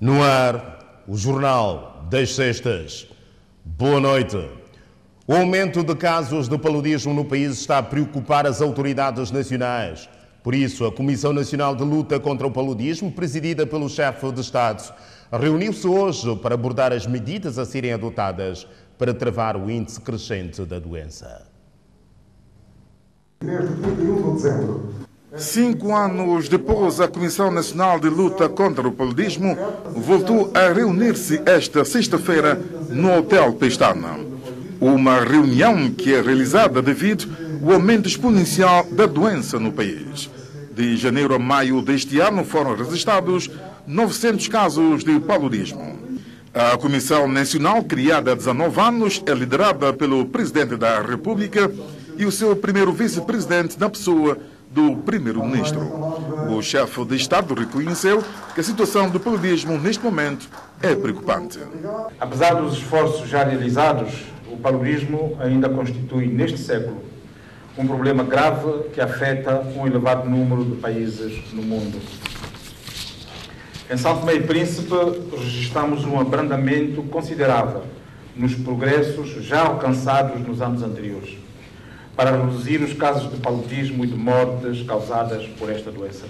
No ar, o Jornal das Sextas. Boa noite. O aumento de casos de paludismo no país está a preocupar as autoridades nacionais. Por isso, a Comissão Nacional de Luta contra o Paludismo, presidida pelo chefe de Estado, reuniu-se hoje para abordar as medidas a serem adotadas para travar o índice crescente da doença. Desde 31 de dezembro. 5 anos depois, a Comissão Nacional de Luta contra o Paludismo voltou a reunir-se esta sexta-feira no Hotel Pestana. Uma reunião que é realizada devido ao aumento exponencial da doença no país. De janeiro a maio deste ano foram registrados 900 casos de paludismo. A Comissão Nacional, criada há 19 anos, é liderada pelo Presidente da República e o seu primeiro vice-presidente na pessoa do Primeiro-Ministro. O chefe de Estado reconheceu que a situação do paludismo neste momento é preocupante. Apesar dos esforços já realizados, o paludismo ainda constitui, neste século, um problema grave que afeta um elevado número de países no mundo. Em São Tomé e Príncipe, registramos um abrandamento considerável nos progressos já alcançados nos anos anteriores, para reduzir os casos de paludismo e de mortes causadas por esta doença.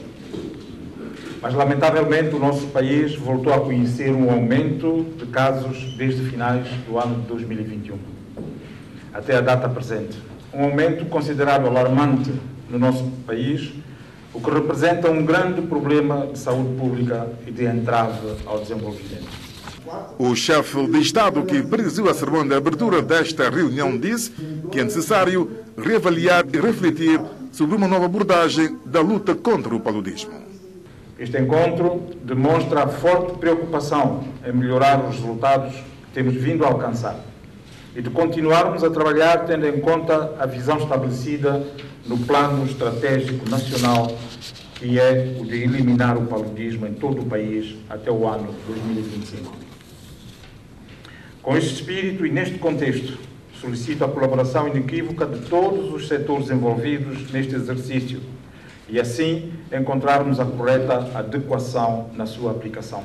Mas, lamentavelmente, o nosso país voltou a conhecer um aumento de casos desde finais do ano de 2021, até a data presente. Um aumento considerado alarmante no nosso país, o que representa um grande problema de saúde pública e de entrave ao desenvolvimento. O chefe de Estado que presidiu a cerimônia de abertura desta reunião disse que é necessário reavaliar e refletir sobre uma nova abordagem da luta contra o paludismo. Este encontro demonstra a forte preocupação em melhorar os resultados que temos vindo a alcançar e de continuarmos a trabalhar tendo em conta a visão estabelecida no Plano Estratégico Nacional, que é o de eliminar o paludismo em todo o país até o ano 2025. Com este espírito e neste contexto, solicito a colaboração inequívoca de todos os setores envolvidos neste exercício e, assim, encontrarmos a correta adequação na sua aplicação.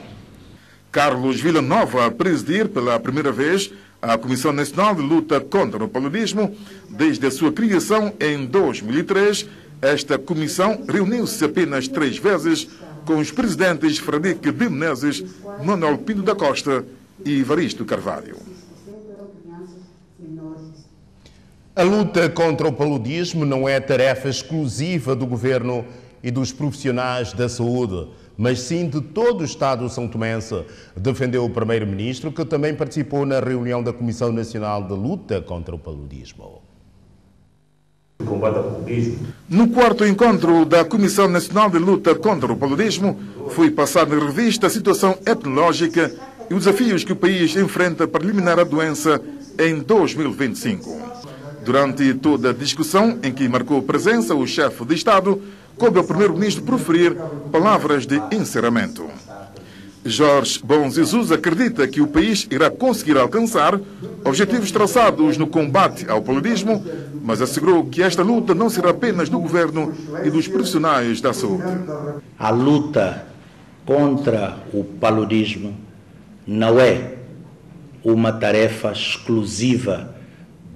Carlos Villanova, a presidir pela primeira vez a Comissão Nacional de Luta contra o Paludismo, desde a sua criação em 2003, esta comissão reuniu-se apenas 3 vezes com os presidentes Fradique de Menezes, Manuel Pinto da Costa e Evaristo Carvalho. A luta contra o paludismo não é tarefa exclusiva do Governo e dos profissionais da saúde, mas sim de todo o Estado são-tomense, defendeu o Primeiro-Ministro, que também participou na reunião da Comissão Nacional de Luta contra o Paludismo. No 4º encontro da Comissão Nacional de Luta contra o Paludismo, foi passada em revista a situação epidemiológica e os desafios que o país enfrenta para eliminar a doença em 2025. Durante toda a discussão, em que marcou presença o chefe de Estado, coube ao Primeiro-Ministro proferir palavras de encerramento. Jorge Bom Jesus acredita que o país irá conseguir alcançar objetivos traçados no combate ao paludismo, mas assegurou que esta luta não será apenas do Governo e dos profissionais da saúde. A luta contra o paludismo não é uma tarefa exclusiva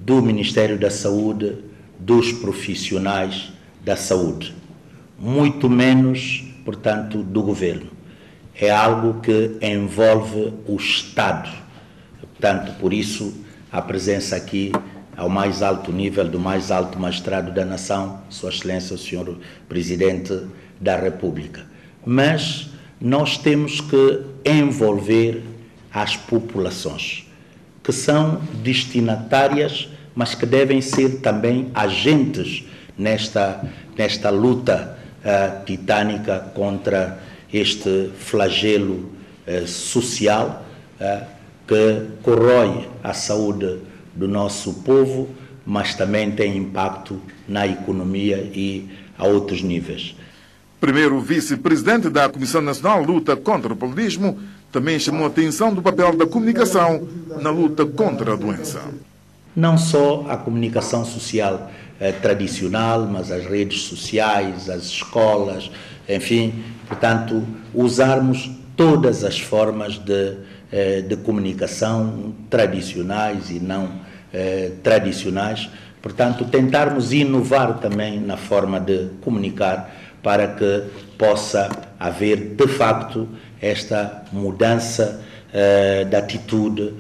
do Ministério da Saúde, dos profissionais da saúde, muito menos, portanto, do Governo. É algo que envolve o Estado. Portanto, por isso, a presença aqui ao mais alto nível do mais alto magistrado da nação, Sua Excelência, o Sr. Presidente da República. Mas nós temos que envolver as populações, que são destinatárias, mas que devem ser também agentes nesta luta titânica contra este flagelo social que corrói a saúde do nosso povo, mas também tem impacto na economia e a outros níveis. Primeiro vice-presidente da Comissão Nacional de Luta contra o Paludismo também chamou a atenção do papel da comunicação na luta contra a doença. Não só a comunicação social tradicional, mas as redes sociais, as escolas, enfim, portanto, usarmos todas as formas de comunicação tradicionais e não tradicionais. Portanto, tentarmos inovar também na forma de comunicar para que possa haver, de facto, esta mudança de atitude,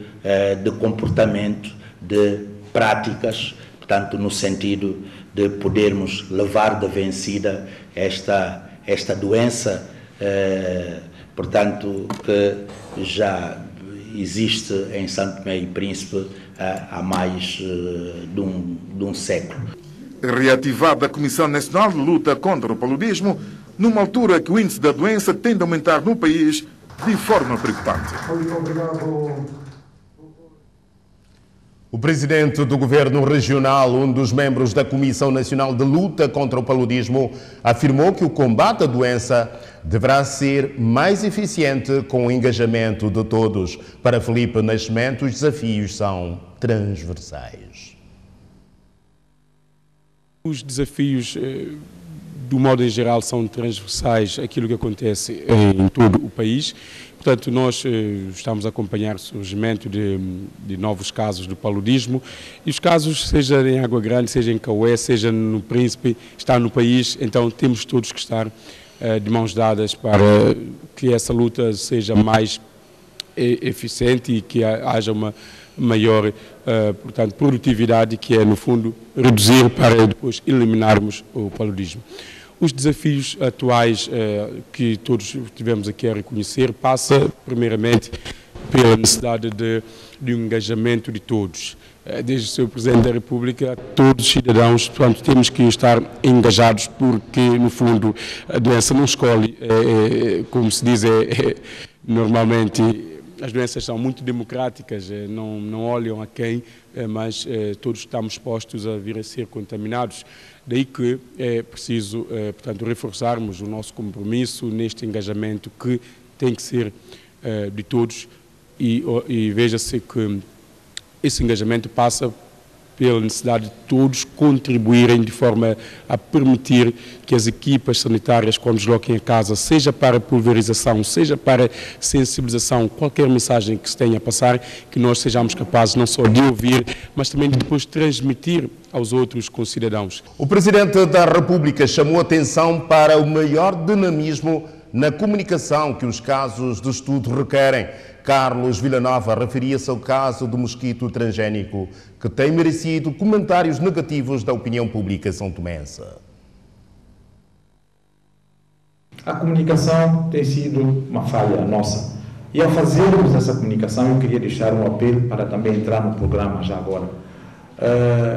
de comportamento, de práticas, portanto, no sentido de podermos levar de vencida esta doença, portanto, que já existe em Santo Tomé e Príncipe há mais de um século. Reativada a Comissão Nacional de Luta contra o Paludismo, numa altura que o índice da doença tende a aumentar no país de forma preocupante. Muito obrigado. O presidente do Governo Regional, um dos membros da Comissão Nacional de Luta contra o Paludismo, afirmou que o combate à doença deverá ser mais eficiente com o engajamento de todos. Para Felipe Nascimento, os desafios são transversais. Os desafios, do modo em geral, são transversais àquilo que acontece em todo o país. Portanto, nós estamos a acompanhar o surgimento de novos casos do paludismo, e os casos, seja em Água Grande, seja em Cauê, seja no Príncipe, está no país. Então temos todos que estar de mãos dadas para que essa luta seja mais eficiente e que haja uma maior, portanto, produtividade, que é, no fundo, reduzir para depois eliminarmos o paludismo. Os desafios atuais que todos tivemos aqui a reconhecer passa, primeiramente, pela necessidade de um engajamento de todos. Desde o Sr. Presidente da República, todos os cidadãos, portanto, temos que estar engajados, porque, no fundo, a doença não escolhe, como se diz, normalmente as doenças são muito democráticas, não olham a quem, mas todos estamos expostos a vir a ser contaminados. Daí que é preciso, portanto, reforçarmos o nosso compromisso neste engajamento, que tem que ser de todos, e veja-se que esse engajamento passa pela necessidade de todos contribuírem de forma a permitir que as equipas sanitárias, quando desloquem a casa, seja para pulverização, seja para sensibilização, qualquer mensagem que se tenha a passar, que nós sejamos capazes não só de ouvir, mas também de depois transmitir aos outros concidadãos. O Presidente da República chamou atenção para o maior dinamismo na comunicação que os casos de estudo requerem. Carlos Villanova referia-se ao caso do mosquito transgénico, que tem merecido comentários negativos da opinião pública são-tomense. A comunicação tem sido uma falha nossa. E ao fazermos essa comunicação, eu queria deixar um apelo para também entrar no programa já agora.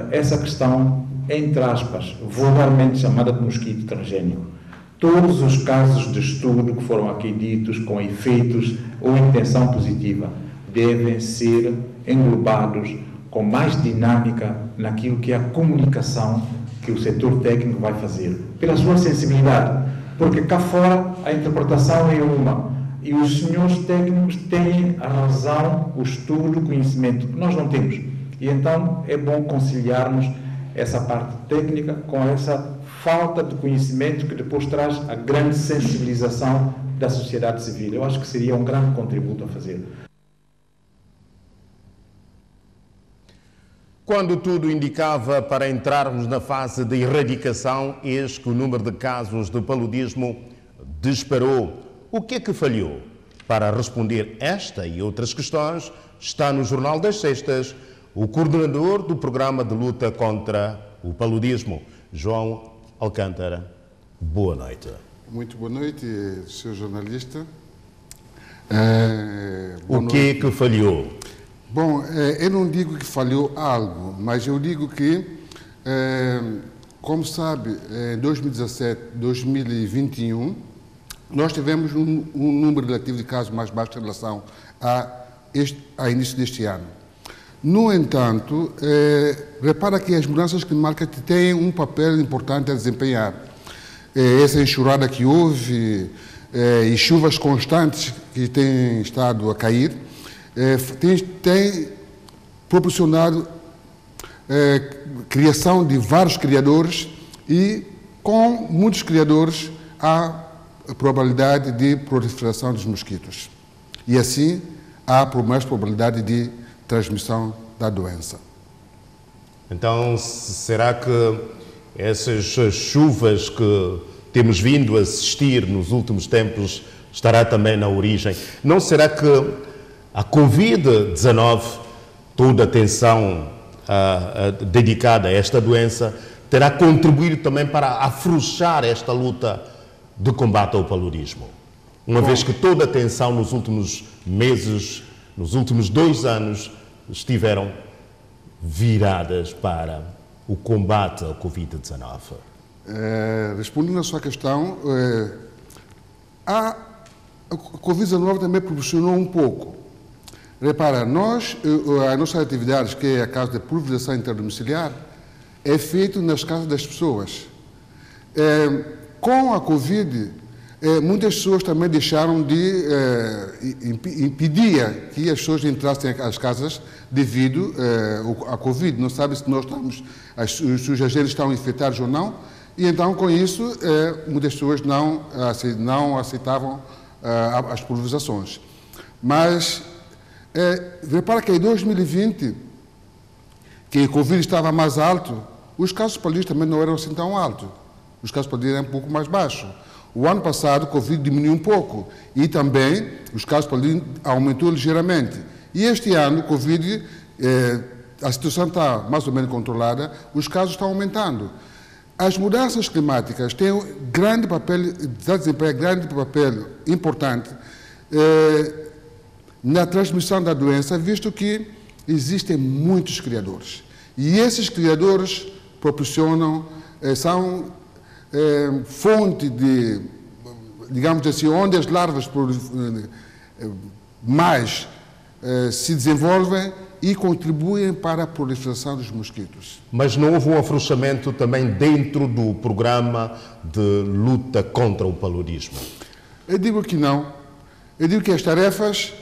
Essa questão, entre aspas, vulgarmente chamada de mosquito transgénico. Todos os casos de estudo que foram aqui ditos com efeitos ou intenção positiva devem ser englobados com mais dinâmica naquilo que é a comunicação que o setor técnico vai fazer, pela sua sensibilidade, porque cá fora a interpretação é uma e os senhores técnicos têm a razão, o estudo, o conhecimento, nós não temos. E então é bom conciliarmos essa parte técnica com essa falta de conhecimento que depois traz a grande sensibilização da sociedade civil. Eu acho que seria um grande contributo a fazer. Quando tudo indicava para entrarmos na fase de erradicação, eis que o número de casos de paludismo disparou. O que é que falhou? Para responder esta e outras questões, está no Jornal das Sextas o coordenador do Programa de Luta contra o Paludismo, João Alcântara. Boa noite. Muito boa noite, Sr. jornalista. O que é que falhou? Bom, eu não digo que falhou algo, mas eu digo que, como sabe, em 2017, 2021, nós tivemos um número relativo de casos mais baixo em relação a início deste ano. No entanto, repara que as mudanças climáticas têm um papel importante a desempenhar. Essa enxurrada que houve e chuvas constantes que têm estado a cair, tem proporcionado criação de vários criadores e, com muitos criadores, há probabilidade de proliferação dos mosquitos. E assim há mais probabilidade de transmissão da doença. Então, será que essas chuvas que temos vindo a assistir nos últimos tempos estará também na origem? Não será que a Covid-19, toda a atenção dedicada a esta doença, terá contribuído também para afrouxar esta luta de combate ao paludismo? Uma vez que toda a atenção nos últimos meses, nos últimos 2 anos, estiveram viradas para o combate ao Covid-19. Respondendo à sua questão, a Covid-19 também proporcionou um pouco. Repara, a nossa atividade, que é a casa de pulverização interdomiciliar, é feita nas casas das pessoas. Com a Covid, muitas pessoas também deixaram de impedir que as pessoas entrassem às casas devido à Covid. Não sabe se nós estamos, se os agentes estão infectados ou não. E então, com isso, muitas pessoas não aceitavam as pulverizações. Mas, repara que em 2020, que a Covid estava mais alto, os casos de paludismo também não eram assim tão altos. Os casos de paludismo eram um pouco mais baixos. O ano passado, a Covid diminuiu um pouco e também os casos de paludismo aumentou ligeiramente. E este ano, a Covid, a situação está mais ou menos controlada, os casos estão aumentando. As mudanças climáticas têm um grande papel, desempenham grande papel importante na transmissão da doença, visto que existem muitos criadores. E esses criadores proporcionam, são fonte de, digamos assim, onde as larvas mais se desenvolvem e contribuem para a proliferação dos mosquitos. Mas não houve um afrouxamento também dentro do programa de luta contra o paludismo? Eu digo que não. Eu digo que as tarefas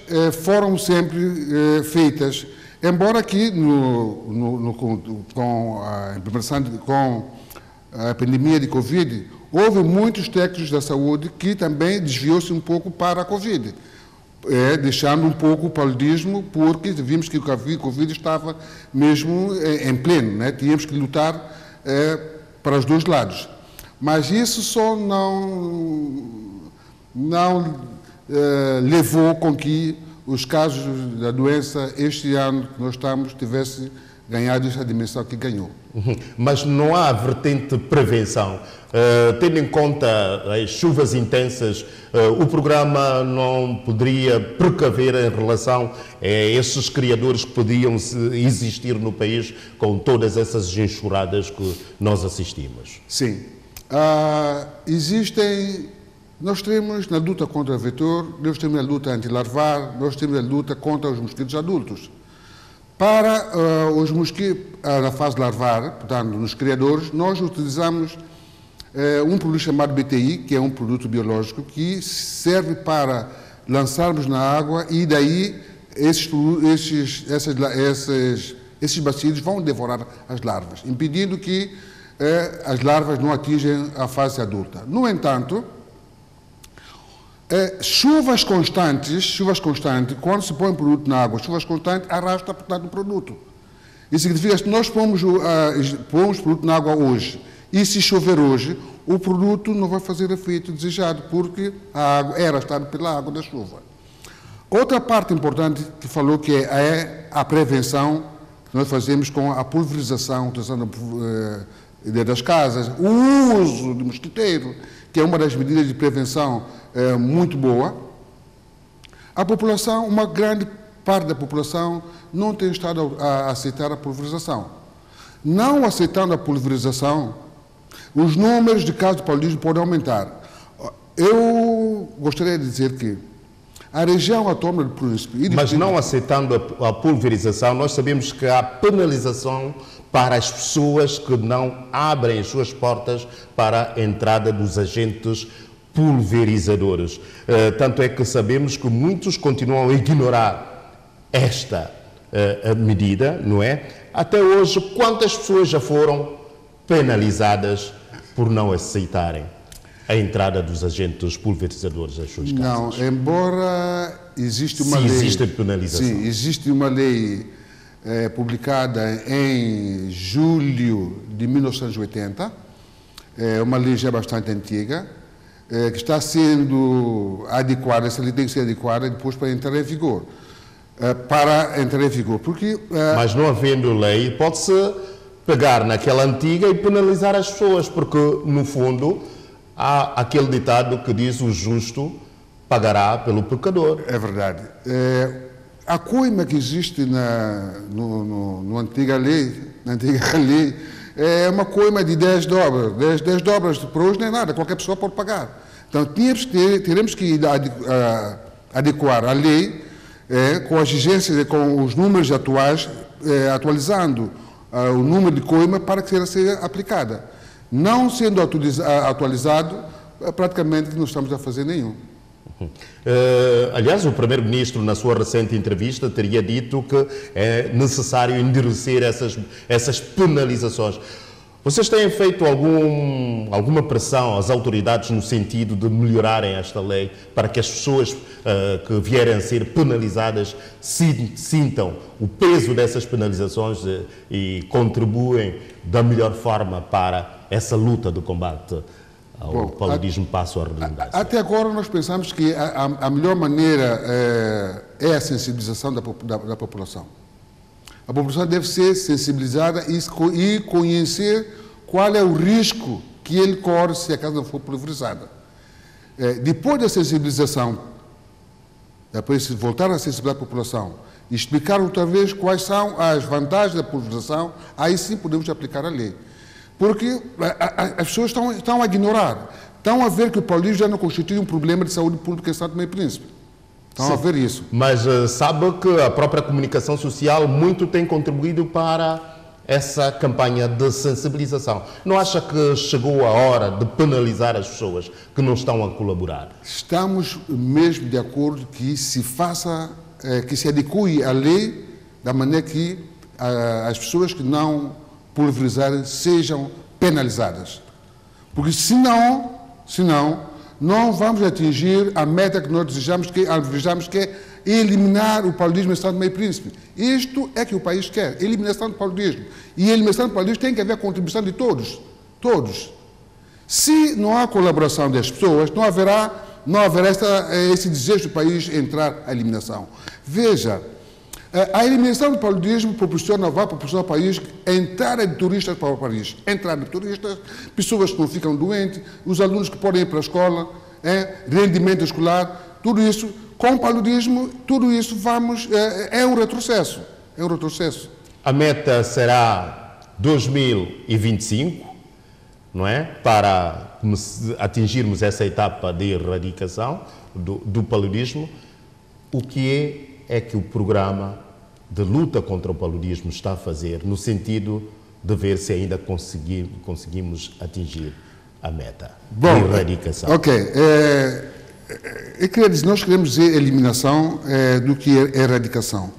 foram sempre feitas, embora aqui com a pandemia de Covid, houve muitos técnicos da saúde que também desviou-se um pouco para a Covid, deixando um pouco o paludismo, porque vimos que o Covid estava mesmo em pleno, né? Tínhamos que lutar para os dois lados. Mas isso só não levou com que os casos da doença este ano que nós estamos tivesse ganhado essa dimensão que ganhou. Mas não há vertente de prevenção. Tendo em conta as chuvas intensas, o programa não poderia precaver em relação a esses criadores que podiam existir no país com todas essas enxurradas que nós assistimos? Sim. Nós temos na luta contra o vetor, nós temos a luta antilarvar, nós temos a luta contra os mosquitos adultos. Para os mosquitos, na fase larvar, portanto, nos criadores, nós utilizamos um produto chamado BTI, que é um produto biológico, que serve para lançarmos na água e daí esses bacilos vão devorar as larvas, impedindo que as larvas não atinjam a fase adulta. No entanto, chuvas constantes, quando se põe produto na água, chuvas constantes, arrasta, portanto, o produto. Isso significa que se nós pomos produto na água hoje, e se chover hoje, o produto não vai fazer efeito desejado, porque a água é arrastada pela água da chuva. Outra parte importante que falou que é a prevenção que nós fazemos com a pulverização das casas, o uso de mosquiteiro, que é uma das medidas de prevenção muito boa. A população, uma grande parte da população não tem estado a aceitar a pulverização. Não aceitando a pulverização, os números de casos de paludismo podem aumentar. Eu gostaria de dizer que a região autónoma do Príncipe... Mas não aceitando a pulverização, nós sabemos que há penalização para as pessoas que não abrem as suas portas para a entrada dos agentes pulverizadores. Tanto é que sabemos que muitos continuam a ignorar esta medida, não é? Até hoje, quantas pessoas já foram penalizadas por não aceitarem? a entrada dos agentes pulverizadores às suas casas? Não, embora existe uma lei... existe penalização. Sim, existe uma lei publicada em julho de 1980, uma lei já bastante antiga, que está sendo adequada, essa lei tem que ser adequada depois para entrar em vigor. Porque... Mas não havendo lei, pode-se pegar naquela antiga e penalizar as pessoas, porque, no fundo, há aquele ditado que diz o justo pagará pelo pecador. É verdade. A coima que existe na antiga lei é uma coima de 10 dobras. 10 dobras para hoje não é nada, qualquer pessoa pode pagar. Então, teremos que adequar a lei com as exigências, com os números atuais, atualizando o número de coima para que seja aplicada. Não sendo atualizado, praticamente não estamos a fazer nenhum. Aliás, o Primeiro-Ministro, na sua recente entrevista, teria dito que é necessário endurecer essas penalizações. Vocês têm feito alguma pressão às autoridades no sentido de melhorarem esta lei para que as pessoas que vierem a ser penalizadas sintam o peso dessas penalizações e contribuem da melhor forma para essa luta de combate ao paludismo, passo a redundância? Até agora nós pensamos que a melhor maneira é a sensibilização da população. A população deve ser sensibilizada e conhecer qual é o risco que ele corre se a casa não for pulverizada. Depois da sensibilização, depois de voltar a sensibilizar a população e explicar outra vez quais são as vantagens da pulverização, aí sim podemos aplicar a lei. Porque as pessoas estão a ignorar, estão a ver que o paludismo já não constitui um problema de saúde pública em São Tomé e Príncipe. Estão a ver isso. Mas sabe que a própria comunicação social muito tem contribuído para essa campanha de sensibilização. Não acha que chegou a hora de penalizar as pessoas que não estão a colaborar? Estamos mesmo de acordo que se faça, que se adeque a lei da maneira que as pessoas que não pulverizarem sejam penalizadas. Porque senão não vamos atingir a meta que nós desejamos, que é eliminar o paludismo em São Tomé e Príncipe. Isto é que o país quer, eliminação do paludismo. E a eliminação do paludismo tem que haver a contribuição de todos. Se não há colaboração das pessoas, não haverá esse desejo do país entrar à eliminação. Veja, a eliminação do paludismo vai proporcionar ao país a entrada de turistas para o país. Entrada de turistas, pessoas que não ficam doentes, os alunos que podem ir para a escola, rendimento escolar, tudo isso, com o paludismo, tudo isso é um retrocesso. A meta será 2025, não é? Para atingirmos essa etapa de erradicação do paludismo. O que é que o programa de luta contra o paludismo está a fazer no sentido de ver se ainda conseguimos atingir a meta de erradicação? Nós queremos dizer eliminação do que é erradicação.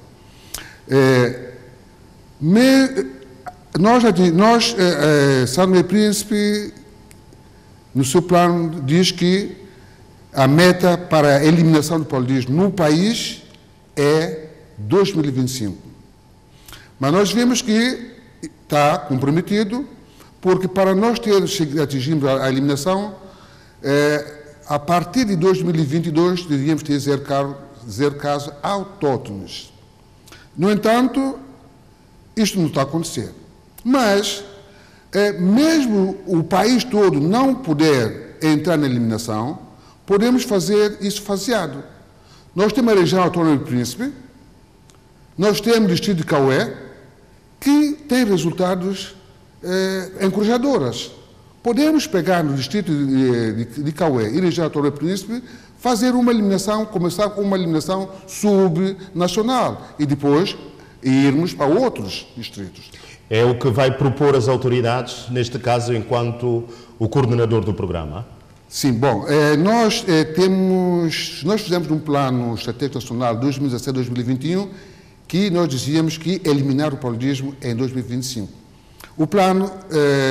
São Tomé e Príncipe, no seu plano, diz que a meta para a eliminação do paludismo no país é 2025. Mas nós vemos que está comprometido, porque para nós atingirmos a eliminação, a partir de 2022, deveríamos ter zero casos autóctones. No entanto, isto não está a acontecer. Mas, mesmo o país todo não puder entrar na eliminação, podemos fazer isso faseado. Nós temos a região autónoma do Príncipe, nós temos o distrito de Cauê, que tem resultados encorajadores. Podemos pegar no distrito de Cauê e região autónoma do Príncipe, fazer uma eliminação, começar com uma eliminação subnacional e depois irmos para outros distritos. É o que vai propor às autoridades, neste caso, enquanto o coordenador do programa? Sim, nós fizemos um plano estratégico nacional 2017-2021 que nós dizíamos que eliminar o paludismo em 2025. O plano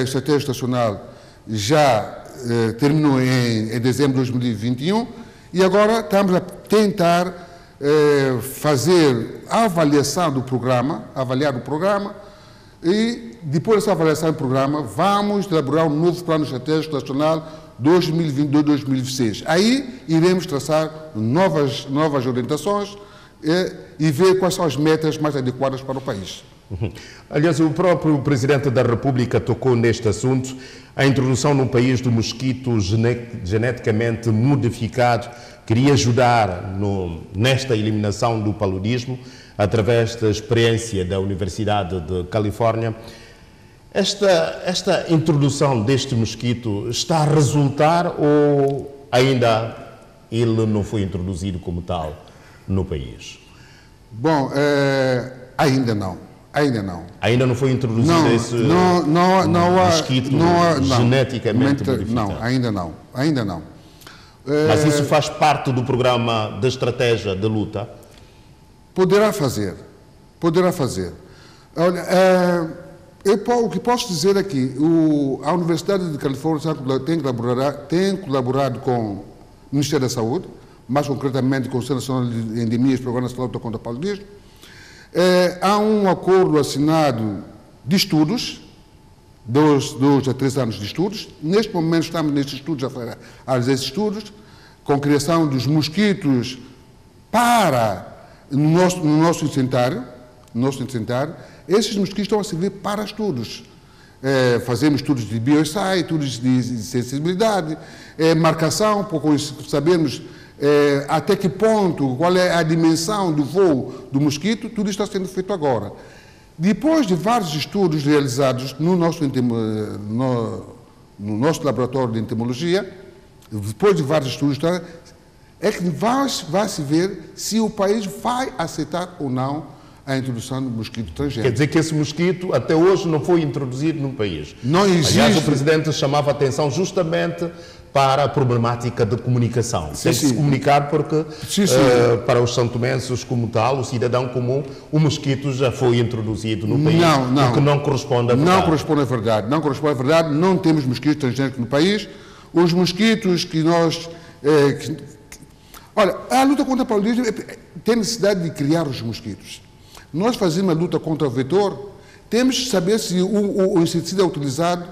estratégico nacional já terminou em dezembro de 2021 e agora estamos a tentar fazer a avaliação do programa, avaliar o programa, e depois dessa avaliação do programa vamos elaborar um novo plano estratégico nacional 2022-2026. Aí iremos traçar novas orientações e ver quais são as metas mais adequadas para o país. Aliás, o próprio Presidente da República tocou neste assunto, a introdução no país do mosquito geneticamente modificado queria ajudar nesta eliminação do paludismo através da experiência da Universidade de Califórnia. Esta introdução deste mosquito está a resultar ou ainda ele não foi introduzido como tal no país? Bom, ainda não. Ainda não. Ainda não foi introduzido esse mosquito geneticamente modificado? Não, ainda não. Ainda não. Mas isso faz parte do programa da estratégia de luta? Poderá fazer. Poderá fazer. Olha, o que posso dizer é que a Universidade de Califórnia tem colaborado com o Ministério da Saúde, mais concretamente com o Centro Nacional de Endemias e Programa Nacional de Luta contra o Paludismo. Há um acordo assinado de estudos, 2 a 3 anos de estudos. Neste momento estamos nestes estudos, a realizar esses estudos, com a criação dos mosquitos no nosso incentário. Esses mosquitos estão a servir para estudos. Fazemos estudos de bioessai, estudos de sensibilidade, marcação, para sabermos até que ponto, qual é a dimensão do voo do mosquito. Tudo isso está sendo feito agora. Depois de vários estudos realizados no nosso laboratório de entomologia, depois de vários estudos, é que vai-se ver se o país vai aceitar ou não a introdução do mosquito transgênico. Quer dizer que esse mosquito até hoje não foi introduzido no país? Não existe. Aliás, o Presidente chamava a atenção justamente para a problemática de comunicação. Tem que se comunicar porque, para os santomenses como tal, o cidadão comum, o mosquito já foi introduzido no país, o que não corresponde à verdade. Não corresponde à verdade. Não corresponde à verdade. Não temos mosquitos transgênicos no país. Os mosquitos que nós... Olha, a luta contra o paludismo tem necessidade de criar os mosquitos. Nós fazemos a luta contra o vetor, temos que saber se o inseticida é utilizado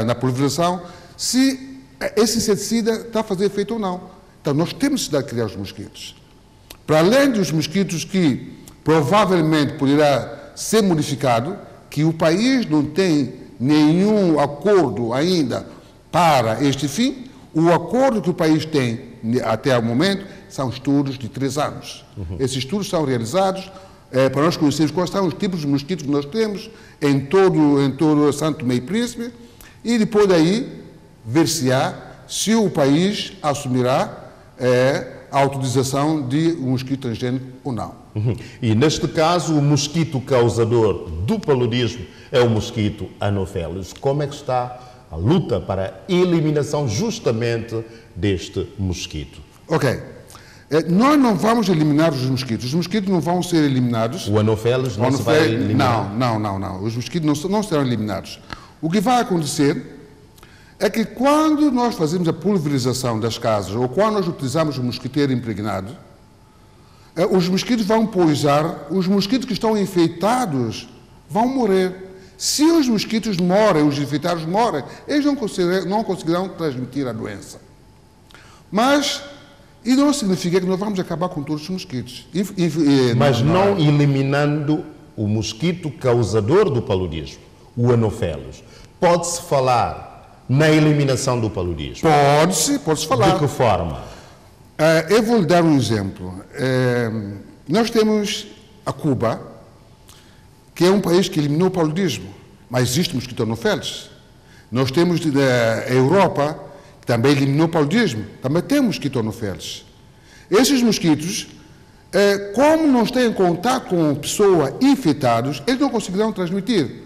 na pulverização, se esse inseticida está a fazer efeito ou não. Então, nós temos necessidade de criar os mosquitos. Para além dos mosquitos que provavelmente poderá ser modificado, que o país não tem nenhum acordo ainda para este fim, o acordo que o país tem até o momento são estudos de 3 anos. Esses estudos são realizados para nós conhecermos quais são os tipos de mosquitos que nós temos em todo Santo Tomé e Príncipe, e depois daí ver-se-á se o país assumirá a utilização de um mosquito transgênico ou não. E neste caso, o mosquito causador do paludismo é o mosquito Anopheles. Como é que está a luta para a eliminação justamente deste mosquito? Ok. Nós não vamos eliminar os mosquitos não vão ser eliminados. O Anopheles não se vai eliminar? Não. Os mosquitos não serão eliminados. O que vai acontecer é que quando nós fazemos a pulverização das casas ou quando nós utilizamos o mosquiteiro impregnado, os mosquitos vão pousar, os mosquitos que estão infectados vão morrer. Se os mosquitos morrem, os infectados morrem, eles não conseguirão transmitir a doença. Mas isso não significa que nós vamos acabar com todos os mosquitos. Mas não eliminando o mosquito causador do paludismo, o Anopheles. Pode-se falar na eliminação do paludismo? Pode-se falar. De que forma? Eu vou lhe dar um exemplo. Nós temos a Cuba, que é um país que eliminou o paludismo, mas existe mosquito Anopheles. Nós temos a Europa, que também eliminou o paludismo, também tem mosquito Anopheles. Esses mosquitos, como não têm contato com pessoas infectadas, eles não conseguirão transmitir.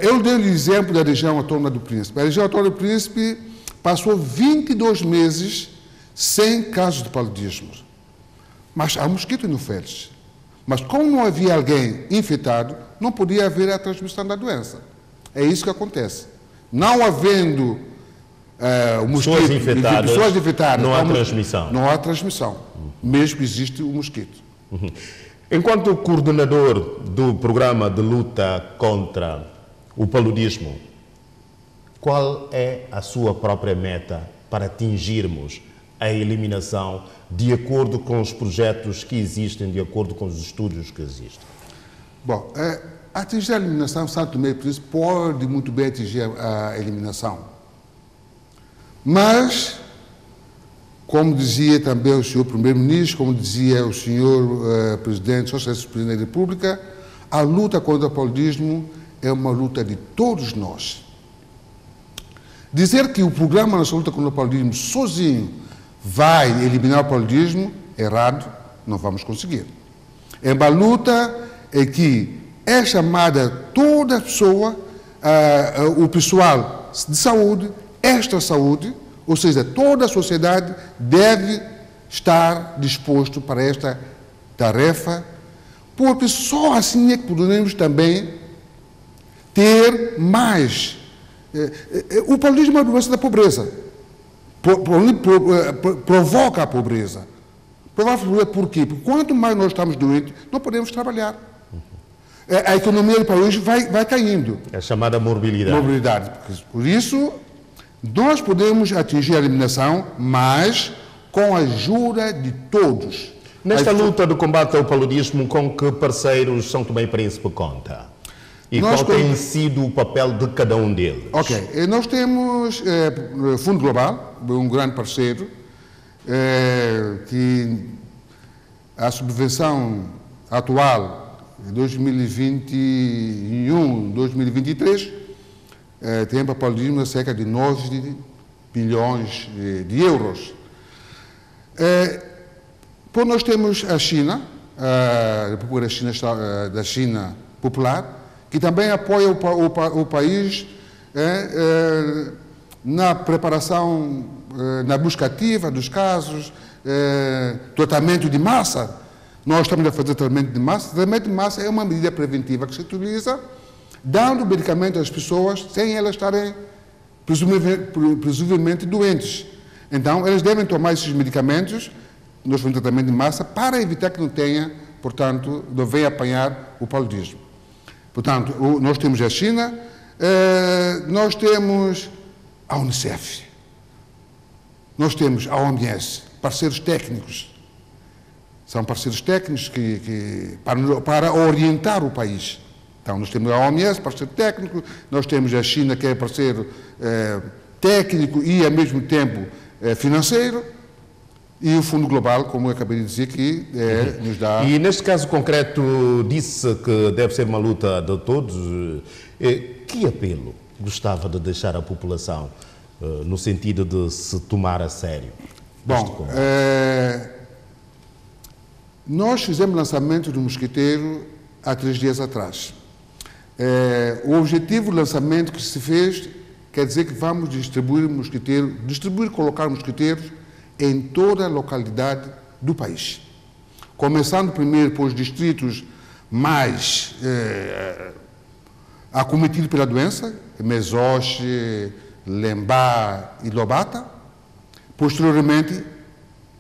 Eu dei o exemplo da região autônoma do Príncipe. A região autônoma do Príncipe passou 22 meses sem casos de paludismo. Mas há mosquito Anopheles. Mas como não havia alguém infectado, não podia haver a transmissão da doença. É isso que acontece. Não havendo o mosquito, pessoas infectadas, não há transmissão. Não há transmissão, mesmo que existe o mosquito. Enquanto coordenador do programa de luta contra o paludismo, qual é a sua própria meta para atingirmos a eliminação de acordo com os projetos que existem, de acordo com os estudos que existem? Bom, atingir a eliminação, São Tomé e Príncipe pode muito bem atingir a eliminação. Mas, como dizia também o senhor Primeiro-Ministro, como dizia o senhor Presidente, Socialista Presidente da República, a luta contra o paludismo é uma luta de todos nós. Dizer que o Programa Nacional de Luta contra o Paludismo sozinho vai eliminar o paludismo, errado, não vamos conseguir. É uma luta em que é chamada toda a pessoa, o pessoal de saúde, esta saúde, ou seja, toda a sociedade deve estar disposto para esta tarefa, porque só assim é que podemos também ter mais. O paludismo é uma doença da pobreza. Provoca a pobreza. Por quê? Porque quanto mais nós estamos doentes, não podemos trabalhar. A economia do país vai caindo. É a chamada morbilidade. Por isso, nós podemos atingir a eliminação, mas com a ajuda de todos. Nesta luta do combate ao paludismo, com que parceiros São Tomé e Príncipe conta? E qual tem sido o papel de cada um deles? Ok, nós temos o Fundo Global, um grande parceiro, que a subvenção atual, 2021-2023, tem para o paludismo cerca de 9 bilhões de euros. Depois nós temos a China, a República da China Popular, que também apoia o país na preparação, na busca ativa dos casos, tratamento de massa. Nós estamos a fazer tratamento de massa. Tratamento de massa é uma medida preventiva que se utiliza, dando medicamento às pessoas sem elas estarem presumivelmente doentes. Então, elas devem tomar esses medicamentos, nós fazemos tratamento de massa, para evitar que não tenha, portanto, não venha apanhar o paludismo. Portanto, nós temos a China, nós temos a Unicef, nós temos a OMS, parceiros técnicos. São parceiros técnicos para orientar o país. Então, nós temos a OMS, parceiro técnico, nós temos a China, que é parceiro técnico e, ao mesmo tempo, financeiro, e o Fundo Global, como eu acabei de dizer, que nos dá... E neste caso concreto, disse que deve ser uma luta de todos. Que apelo gostava de deixar à população no sentido de se tomar a sério? Bom, nós fizemos o lançamento do mosquiteiro há 3 dias atrás. O objetivo do lançamento que se fez quer dizer que vamos colocar mosquiteiros em toda a localidade do país. Começando primeiro pelos distritos mais acometidos pela doença, Mesoche, Lembá e Lobata. Posteriormente,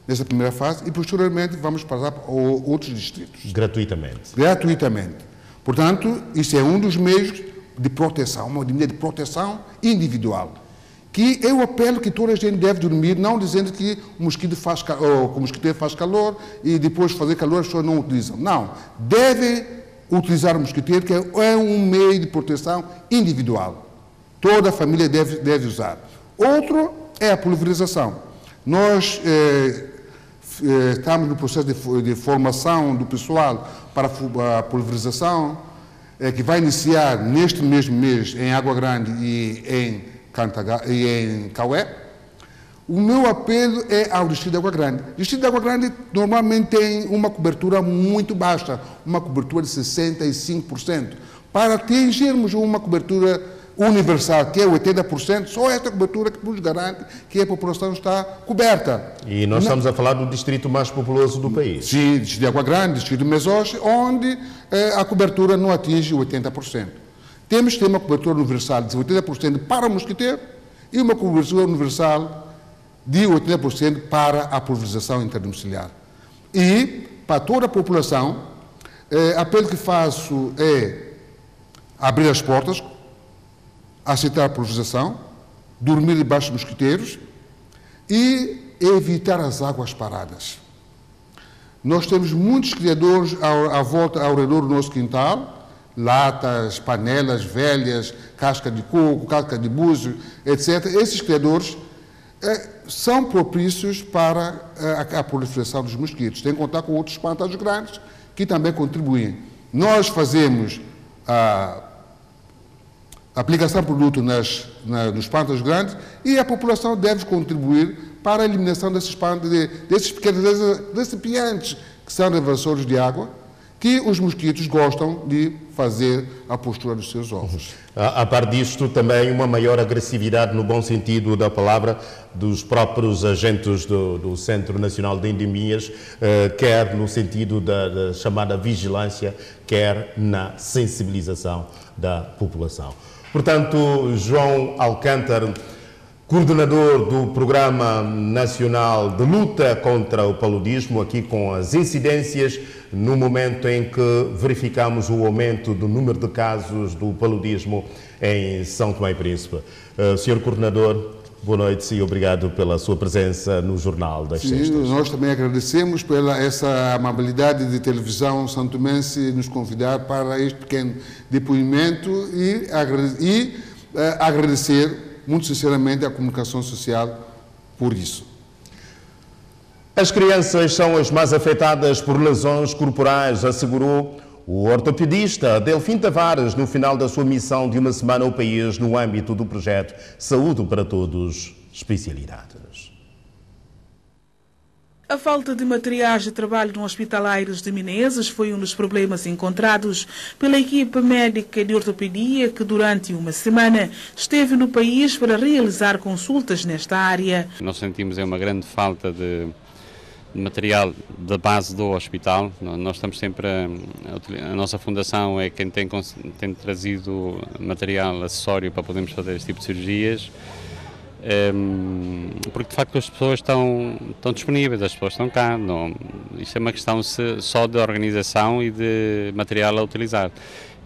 nessa primeira fase, e posteriormente vamos passar para outros distritos. Gratuitamente. Gratuitamente. Portanto, isso é um dos meios de proteção, uma medida de proteção individual. Que eu apelo que toda a gente deve dormir, não dizendo que o mosquiteiro faz calor e depois de fazer calor as pessoas não utilizam. Não. Deve utilizar o mosquiteiro, que é um meio de proteção individual. Toda a família deve usar. Outro é a pulverização. Nós estamos no processo de formação do pessoal para a pulverização, que vai iniciar neste mesmo mês em Água Grande e em Caué. O meu apelo é ao Distrito de Água Grande. O Distrito de Água Grande normalmente tem uma cobertura muito baixa, uma cobertura de 65%. Para atingirmos uma cobertura universal, que é 80%, só esta cobertura que nos garante que a população está coberta. E nós estamos a falar do distrito mais populoso do país. Sim, Distrito de Água Grande, Distrito de Mesoche, onde a cobertura não atinge 80%. Temos que ter uma cobertura universal de 80% para o mosquiteiro e uma cobertura universal de 80% para a pulverização interdomiciliar. E, para toda a população, apelo que faço é abrir as portas, aceitar a pulverização, dormir debaixo dos mosquiteiros e evitar as águas paradas. Nós temos muitos criadores ao redor do nosso quintal, latas, panelas velhas, casca de coco, casca de búzio, etc. Esses criadores são propícios para a proliferação dos mosquitos. Tem que contar com outros espantalhos grandes que também contribuem. Nós fazemos a aplicação de produto nos espantalhos grandes e a população deve contribuir para a eliminação desses pequenos recipientes que são reversores de água, que os mosquitos gostam de fazer a postura dos seus ovos. A par disto, também uma maior agressividade, no bom sentido da palavra, dos próprios agentes do Centro Nacional de Endemias, quer no sentido da chamada vigilância, quer na sensibilização da população. Portanto, João Alcântara, coordenador do Programa Nacional de Luta contra o Paludismo, aqui com as incidências no momento em que verificamos o aumento do número de casos do paludismo em São Tomé e Príncipe. Senhor Coordenador, boa noite e obrigado pela sua presença no Jornal das Sextas. Nós também agradecemos pela essa amabilidade de televisão santomense nos convidar para este pequeno depoimento e agradecer muito sinceramente à comunicação social por isso. As crianças são as mais afetadas por lesões corporais, assegurou o ortopedista Delfim Tavares no final da sua missão de uma semana ao país no âmbito do projeto Saúde para Todos, especialidades. A falta de materiais de trabalho no Hospital Aires de Menezes foi um dos problemas encontrados pela equipe médica de ortopedia que durante uma semana esteve no país para realizar consultas nesta área. Nós sentimos uma grande falta de material da base do hospital. Nós estamos sempre a nossa fundação é quem tem trazido material acessório para podermos fazer este tipo de cirurgias. Porque de facto as pessoas estão disponíveis, as pessoas estão cá. Isto é uma questão só de organização e de material a utilizar.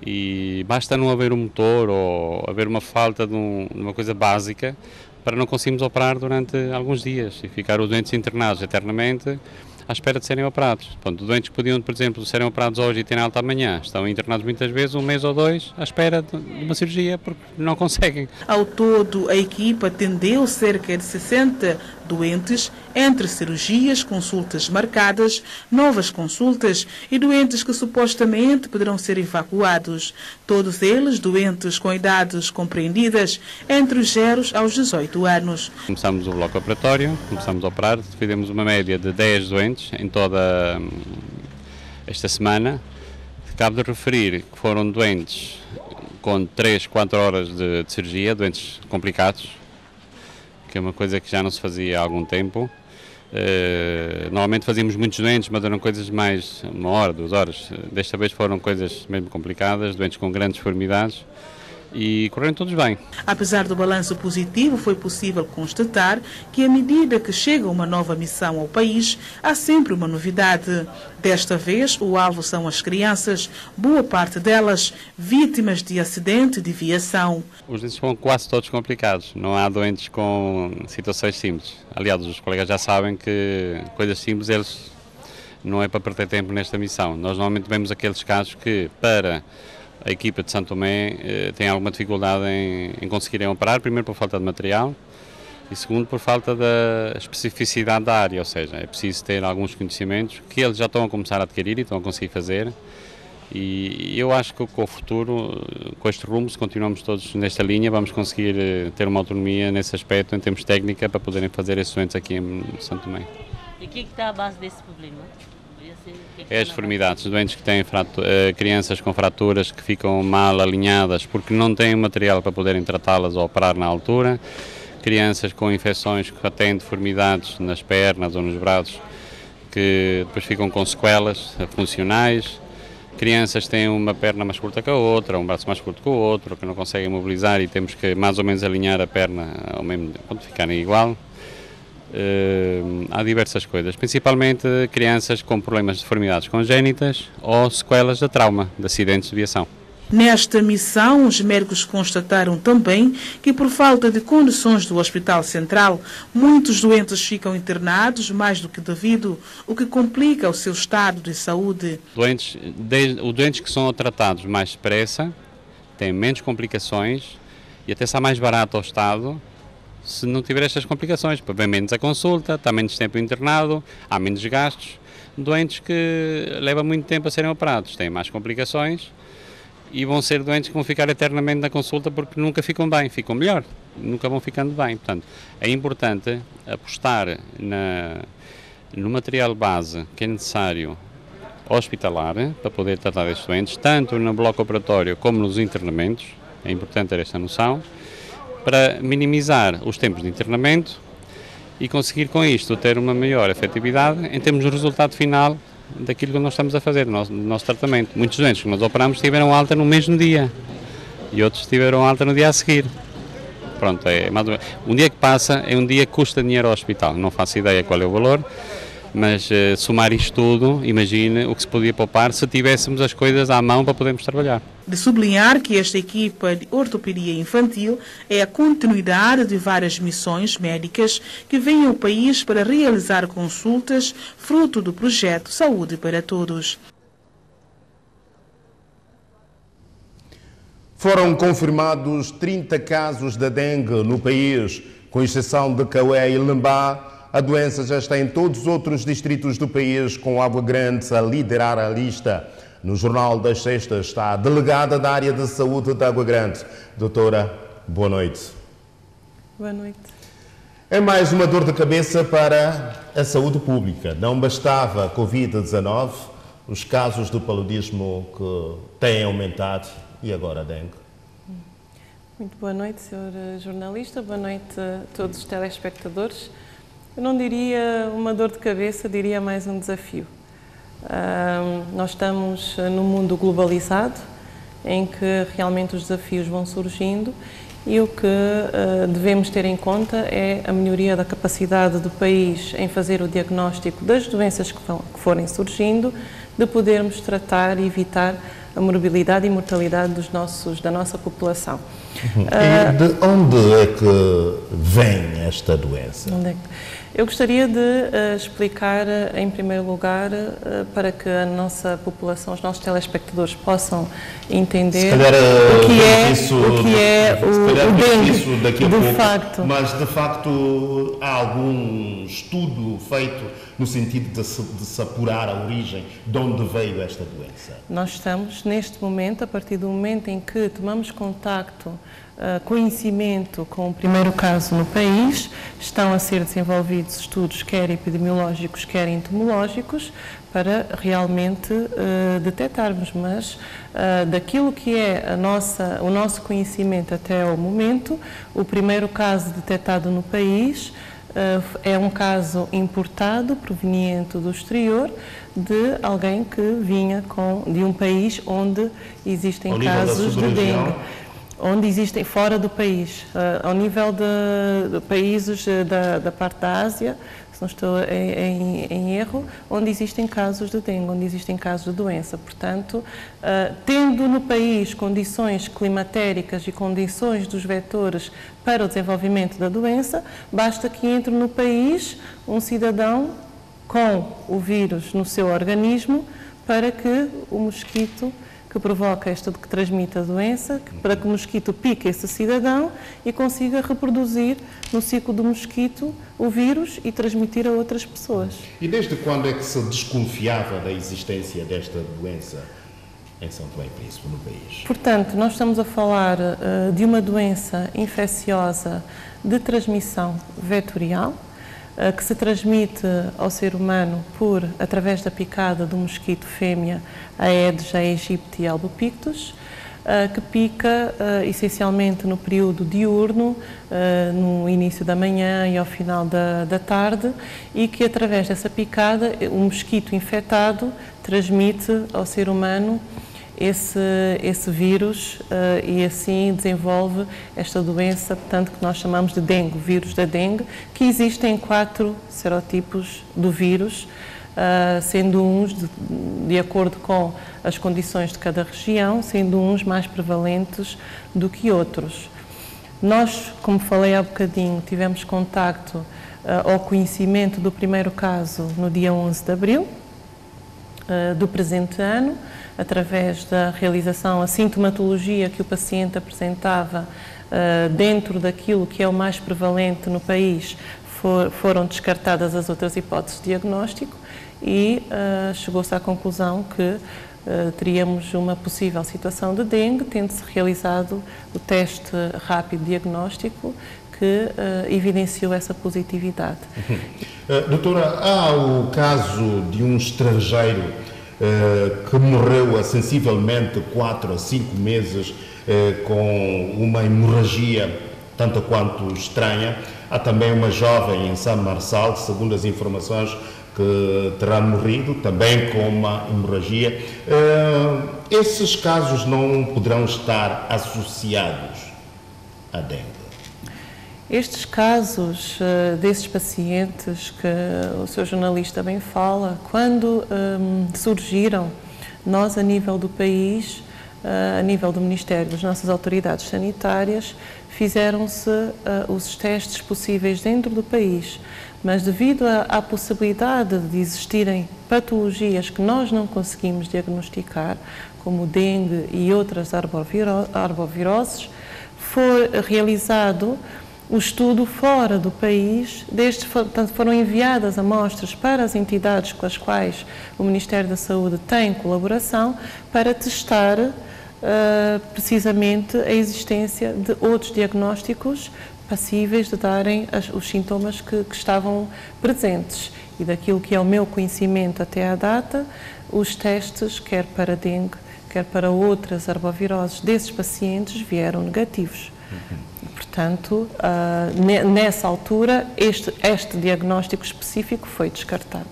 E basta não haver um motor ou haver uma falta de uma coisa básica para não conseguirmos operar durante alguns dias e ficar os doentes internados eternamente à espera de serem operados. Portanto, doentes que podiam, por exemplo, serem operados hoje e terem alta amanhã, estão internados muitas vezes um mês ou dois à espera de uma cirurgia porque não conseguem. Ao todo, a equipa atendeu cerca de 60 doentes, entre cirurgias, consultas marcadas, novas consultas e doentes que supostamente poderão ser evacuados. Todos eles doentes com idades compreendidas entre os 0 aos 18 anos. Começamos o bloco operatório, começamos a operar, fizemos uma média de 10 doentes em toda esta semana. Cabe de referir que foram doentes com 3, 4 horas de cirurgia, doentes complicados, que é uma coisa que já não se fazia há algum tempo. Normalmente fazíamos muitos doentes, mas eram coisas mais 1 hora, 2 horas. Desta vez foram coisas mesmo complicadas, doentes com grandes deformidades. E correram todos bem. Apesar do balanço positivo, foi possível constatar que, à medida que chega uma nova missão ao país, há sempre uma novidade. Desta vez, o alvo são as crianças, boa parte delas vítimas de acidente de viação. Os doentes são quase todos complicados, não há doentes com situações simples. Aliás, os colegas já sabem que coisas simples eles não é para perder tempo nesta missão. Nós normalmente vemos aqueles casos que, para a equipa de São Tomé tem alguma dificuldade em conseguirem operar, primeiro por falta de material e segundo por falta da especificidade da área, ou seja, é preciso ter alguns conhecimentos que eles já estão a começar a adquirir e estão a conseguir fazer. E eu acho que com o futuro, com este rumo, se continuamos todos nesta linha, vamos conseguir ter uma autonomia nesse aspecto, em termos de técnica, para poderem fazer esses doentes aqui em São Tomé. E o que está à base desse problema? É as deformidades, doentes que têm crianças com fraturas que ficam mal alinhadas porque não têm material para poderem tratá-las ou operar na altura, crianças com infecções que têm deformidades nas pernas ou nos braços que depois ficam com sequelas funcionais, crianças têm uma perna mais curta que a outra, um braço mais curto que o outro, que não conseguem mobilizar e temos que mais ou menos alinhar a perna ao mesmo tempo, ficarem igual. Há diversas coisas, principalmente crianças com problemas de deformidades congénitas ou sequelas de trauma, de acidentes de viação. Nesta missão, os médicos constataram também que, por falta de condições do Hospital Central, muitos doentes ficam internados mais do que devido, o que complica o seu estado de saúde. Doentes que são tratados mais depressa têm menos complicações e até está mais barato ao Estado se não tiver estas complicações, porque vem menos a consulta, está menos tempo internado, há menos gastos. Doentes que levam muito tempo a serem operados têm mais complicações e vão ser doentes que vão ficar eternamente na consulta porque nunca ficam bem, ficam melhor, nunca vão ficando bem. Portanto, é importante apostar no material base que é necessário hospitalar para poder tratar destes doentes, tanto no bloco operatório como nos internamentos, é importante ter esta noção, para minimizar os tempos de internamento e conseguir com isto ter uma maior efetividade em termos do resultado final daquilo que nós estamos a fazer, do nosso tratamento. Muitos doentes que nós operamos tiveram alta no mesmo dia e outros tiveram alta no dia a seguir. Pronto, um dia que passa é um dia que custa dinheiro ao hospital, não faço ideia qual é o valor, mas somar isto tudo, imagine o que se podia poupar se tivéssemos as coisas à mão para podermos trabalhar. De sublinhar que esta equipa de ortopedia infantil é a continuidade de várias missões médicas que vêm ao país para realizar consultas, fruto do projeto Saúde para Todos. Foram confirmados 30 casos da dengue no país, com exceção de Caué e Lembá. A doença já está em todos os outros distritos do país, com Água Grande a liderar a lista. No Jornal das Sextas está a delegada da área de saúde de Água Grande. Doutora, boa noite. Boa noite. É mais uma dor de cabeça para a saúde pública. Não bastava a Covid-19, os casos do paludismo que têm aumentado e agora a dengue. Muito boa noite, Sr. Jornalista. Boa noite a todos os telespectadores. Eu não diria uma dor de cabeça, diria mais um desafio. Nós estamos num mundo globalizado, em que realmente os desafios vão surgindo e o que devemos ter em conta é a melhoria da capacidade do país em fazer o diagnóstico das doenças que forem surgindo, de podermos tratar e evitar a morbilidade e mortalidade da nossa população. E de onde é que vem esta doença? Eu gostaria de explicar, em primeiro lugar, para que a nossa população, os nossos telespectadores possam entender o que é o dengue, de facto. Mas, de facto, há algum estudo feito no sentido de se apurar a origem de onde veio esta doença? Nós estamos, neste momento, a partir do momento em que tomamos contacto, conhecimento com o primeiro caso no país, estão a ser desenvolvidos estudos quer epidemiológicos, quer entomológicos, para realmente detectarmos, mas daquilo que é o nosso conhecimento até ao momento, o primeiro caso detectado no país é um caso importado, proveniente do exterior, de alguém que vinha de um país onde existem casos de dengue. Onde existem, fora do país, ao nível de países da parte da Ásia, se não estou em erro, onde existem casos de dengue, onde existem casos de doença. Portanto, tendo no país condições climatéricas e condições dos vetores para o desenvolvimento da doença, basta que entre no país um cidadão com o vírus no seu organismo para que o mosquito que provoca que transmite a doença, para que o mosquito pique esse cidadão e consiga reproduzir no ciclo do mosquito o vírus e transmitir a outras pessoas. E desde quando é que se desconfiava da existência desta doença em São Tomé e Príncipe, no país? Portanto, nós estamos a falar de uma doença infecciosa de transmissão vetorial, que se transmite ao ser humano através da picada do mosquito fêmea Aedes aegypti albopictus. que pica essencialmente no período diurno, no início da manhã e ao final da tarde, e que através dessa picada o mosquito infectado transmite ao ser humano esse vírus e assim desenvolve esta doença, portanto, que nós chamamos de dengue, o vírus da dengue, que existem 4 serotipos do vírus, sendo uns, de acordo com as condições de cada região, sendo uns mais prevalentes do que outros. Nós, como falei há bocadinho, tivemos contacto ao conhecimento do primeiro caso no dia 11 de abril do presente ano, através da realização, a sintomatologia que o paciente apresentava dentro daquilo que é o mais prevalente no país, foram descartadas as outras hipóteses de diagnóstico e chegou-se à conclusão que teríamos uma possível situação de dengue, tendo-se realizado o teste rápido diagnóstico que evidenciou essa positividade. Doutora, há o caso de um estrangeiro que morreu há sensivelmente 4 a 5 meses com uma hemorragia tanto quanto estranha. Há também uma jovem em São Marçal, segundo as informações, que terá morrido também com uma hemorragia. Esses casos não poderão estar associados à dengue? Estes casos desses pacientes que o seu jornalista bem fala, quando surgiram, nós a nível do país, a nível do Ministério, das nossas autoridades sanitárias, fizeram-se os testes possíveis dentro do país, mas devido à possibilidade de existirem patologias que nós não conseguimos diagnosticar, como dengue e outras arboviroses, foi realizado o estudo fora do país, portanto, foram enviadas amostras para as entidades com as quais o Ministério da Saúde tem colaboração para testar precisamente a existência de outros diagnósticos passíveis de darem os sintomas que estavam presentes. E daquilo que é o meu conhecimento até à data, os testes, quer para dengue, quer para outras arboviroses desses pacientes, vieram negativos. Portanto, nessa altura, este diagnóstico específico foi descartado.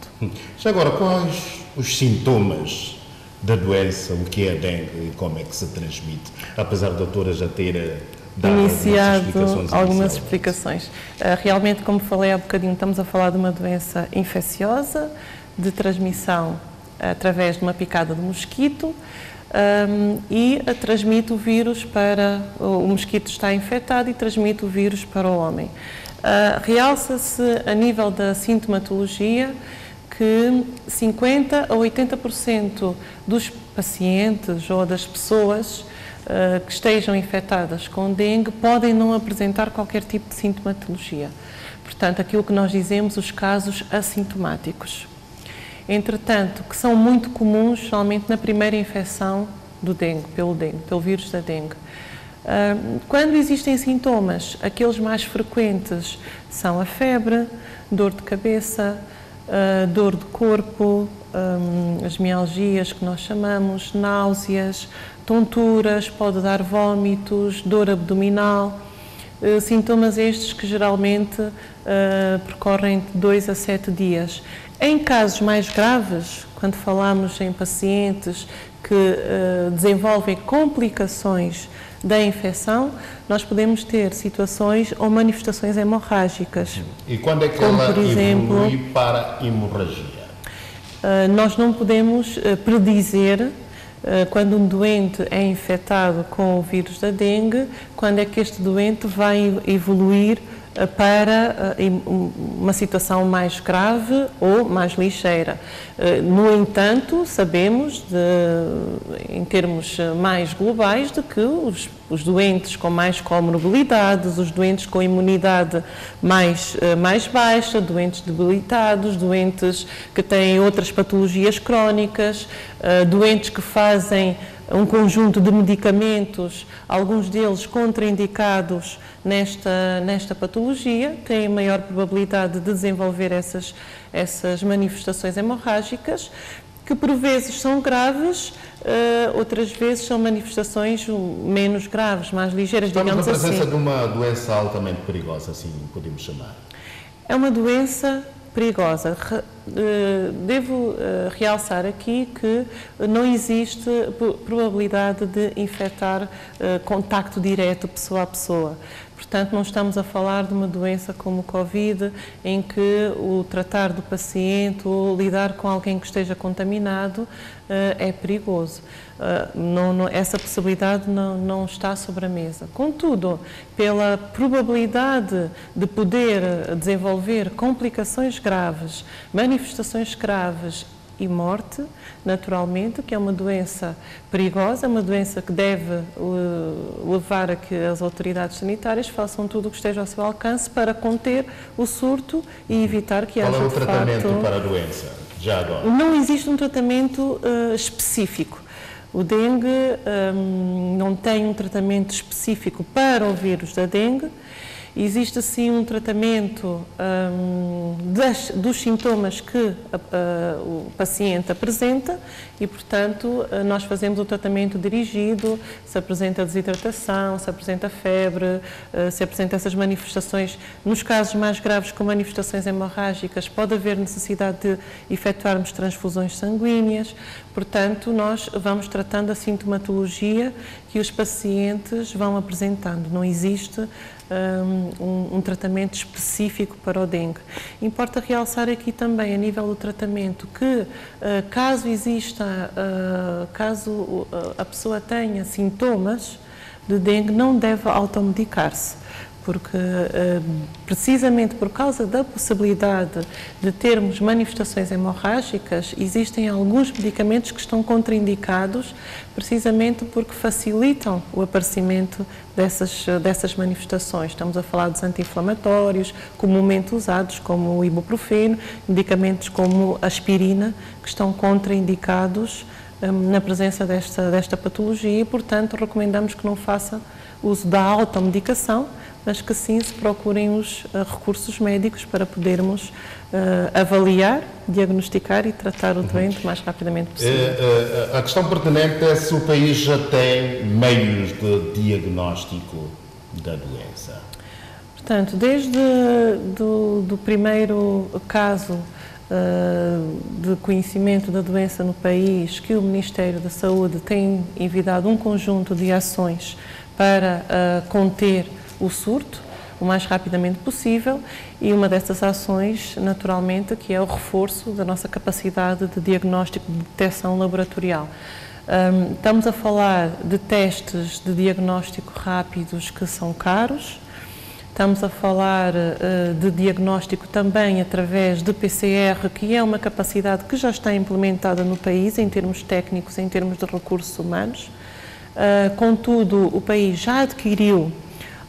Já agora, quais os sintomas da doença, o que é a dengue e como é que se transmite? Apesar da doutora já ter dado algumas explicações. Realmente, como falei há bocadinho, estamos a falar de uma doença infecciosa, de transmissão através de uma picada de mosquito, e transmite o vírus para... O mosquito está infectado e transmite o vírus para o homem. Realça-se a nível da sintomatologia que 50% a 80% dos pacientes ou das pessoas que estejam infectadas com dengue podem não apresentar qualquer tipo de sintomatologia. Portanto, aquilo que nós dizemos, os casos assintomáticos. Entretanto, que são muito comuns, geralmente na primeira infecção do dengue, pelo vírus da dengue. Quando existem sintomas, aqueles mais frequentes são a febre, dor de cabeça, dor de corpo, as mialgias que nós chamamos, náuseas, tonturas, pode dar vômitos, dor abdominal, sintomas estes que geralmente percorrem de 2 a 7 dias. Em casos mais graves, quando falamos em pacientes que desenvolvem complicações da infecção, nós podemos ter situações ou manifestações hemorrágicas. E quando é que ela evolui para hemorragia? Nós não podemos predizer quando um doente é infectado com o vírus da dengue, quando é que este doente vai evoluir para uma situação mais grave ou mais ligeira. No entanto, sabemos, em termos mais globais, de que os doentes com mais comorbilidades, os doentes com imunidade mais baixa, doentes debilitados, doentes que têm outras patologias crónicas, doentes que fazem um conjunto de medicamentos, alguns deles contraindicados nesta patologia, têm maior probabilidade de desenvolver essas manifestações hemorrágicas, que por vezes são graves, outras vezes são manifestações menos graves, mais ligeiras, digamos assim. Estamos na presença de uma doença altamente perigosa, assim podemos chamar. É uma doença perigosa. Devo realçar aqui que não existe probabilidade de infectar contacto direto pessoa a pessoa. Portanto, não estamos a falar de uma doença como o Covid, em que o tratar do paciente ou lidar com alguém que esteja contaminado é perigoso. Essa possibilidade não está sobre a mesa. Contudo, pela probabilidade de poder desenvolver complicações graves, manifestações graves e morte, naturalmente, que é uma doença perigosa, uma doença que deve levar a que as autoridades sanitárias façam tudo o que esteja ao seu alcance para conter o surto e evitar que haja, Qual é o de tratamento facto, para a doença, já agora? Não existe um tratamento específico. O dengue não tem um tratamento específico para o vírus da dengue. Existe, sim, um tratamento dos sintomas que o paciente apresenta e, portanto, nós fazemos o tratamento dirigido, se apresenta desidratação, se apresenta febre, se apresenta essas manifestações. Nos casos mais graves, com manifestações hemorrágicas, pode haver necessidade de efetuarmos transfusões sanguíneas. Portanto, nós vamos tratando a sintomatologia que os pacientes vão apresentando. Não existe um tratamento específico para o dengue. Importa realçar aqui também, a nível do tratamento, que caso a pessoa tenha sintomas de dengue, não deve automedicar-se, porque precisamente por causa da possibilidade de termos manifestações hemorrágicas, existem alguns medicamentos que estão contraindicados, precisamente porque facilitam o aparecimento dessas manifestações. Estamos a falar dos anti-inflamatórios, comumente usados, como o ibuprofeno, medicamentos como a aspirina, que estão contraindicados na presença desta patologia e, portanto, recomendamos que não faça uso da automedicação, mas que sim se procurem os recursos médicos para podermos avaliar, diagnosticar e tratar o doente o mais rapidamente possível. A questão pertinente é se o país já tem meios de diagnóstico da doença. Portanto, desde do primeiro caso de conhecimento da doença no país, que o Ministério da Saúde tem envidado um conjunto de ações para conter o surto o mais rapidamente possível, e uma dessas ações, naturalmente, que é o reforço da nossa capacidade de diagnóstico de detecção laboratorial. Estamos a falar de testes de diagnóstico rápidos que são caros. Estamos a falar de diagnóstico também através de PCR, que é uma capacidade que já está implementada no país em termos técnicos, em termos de recursos humanos. Contudo, o país já adquiriu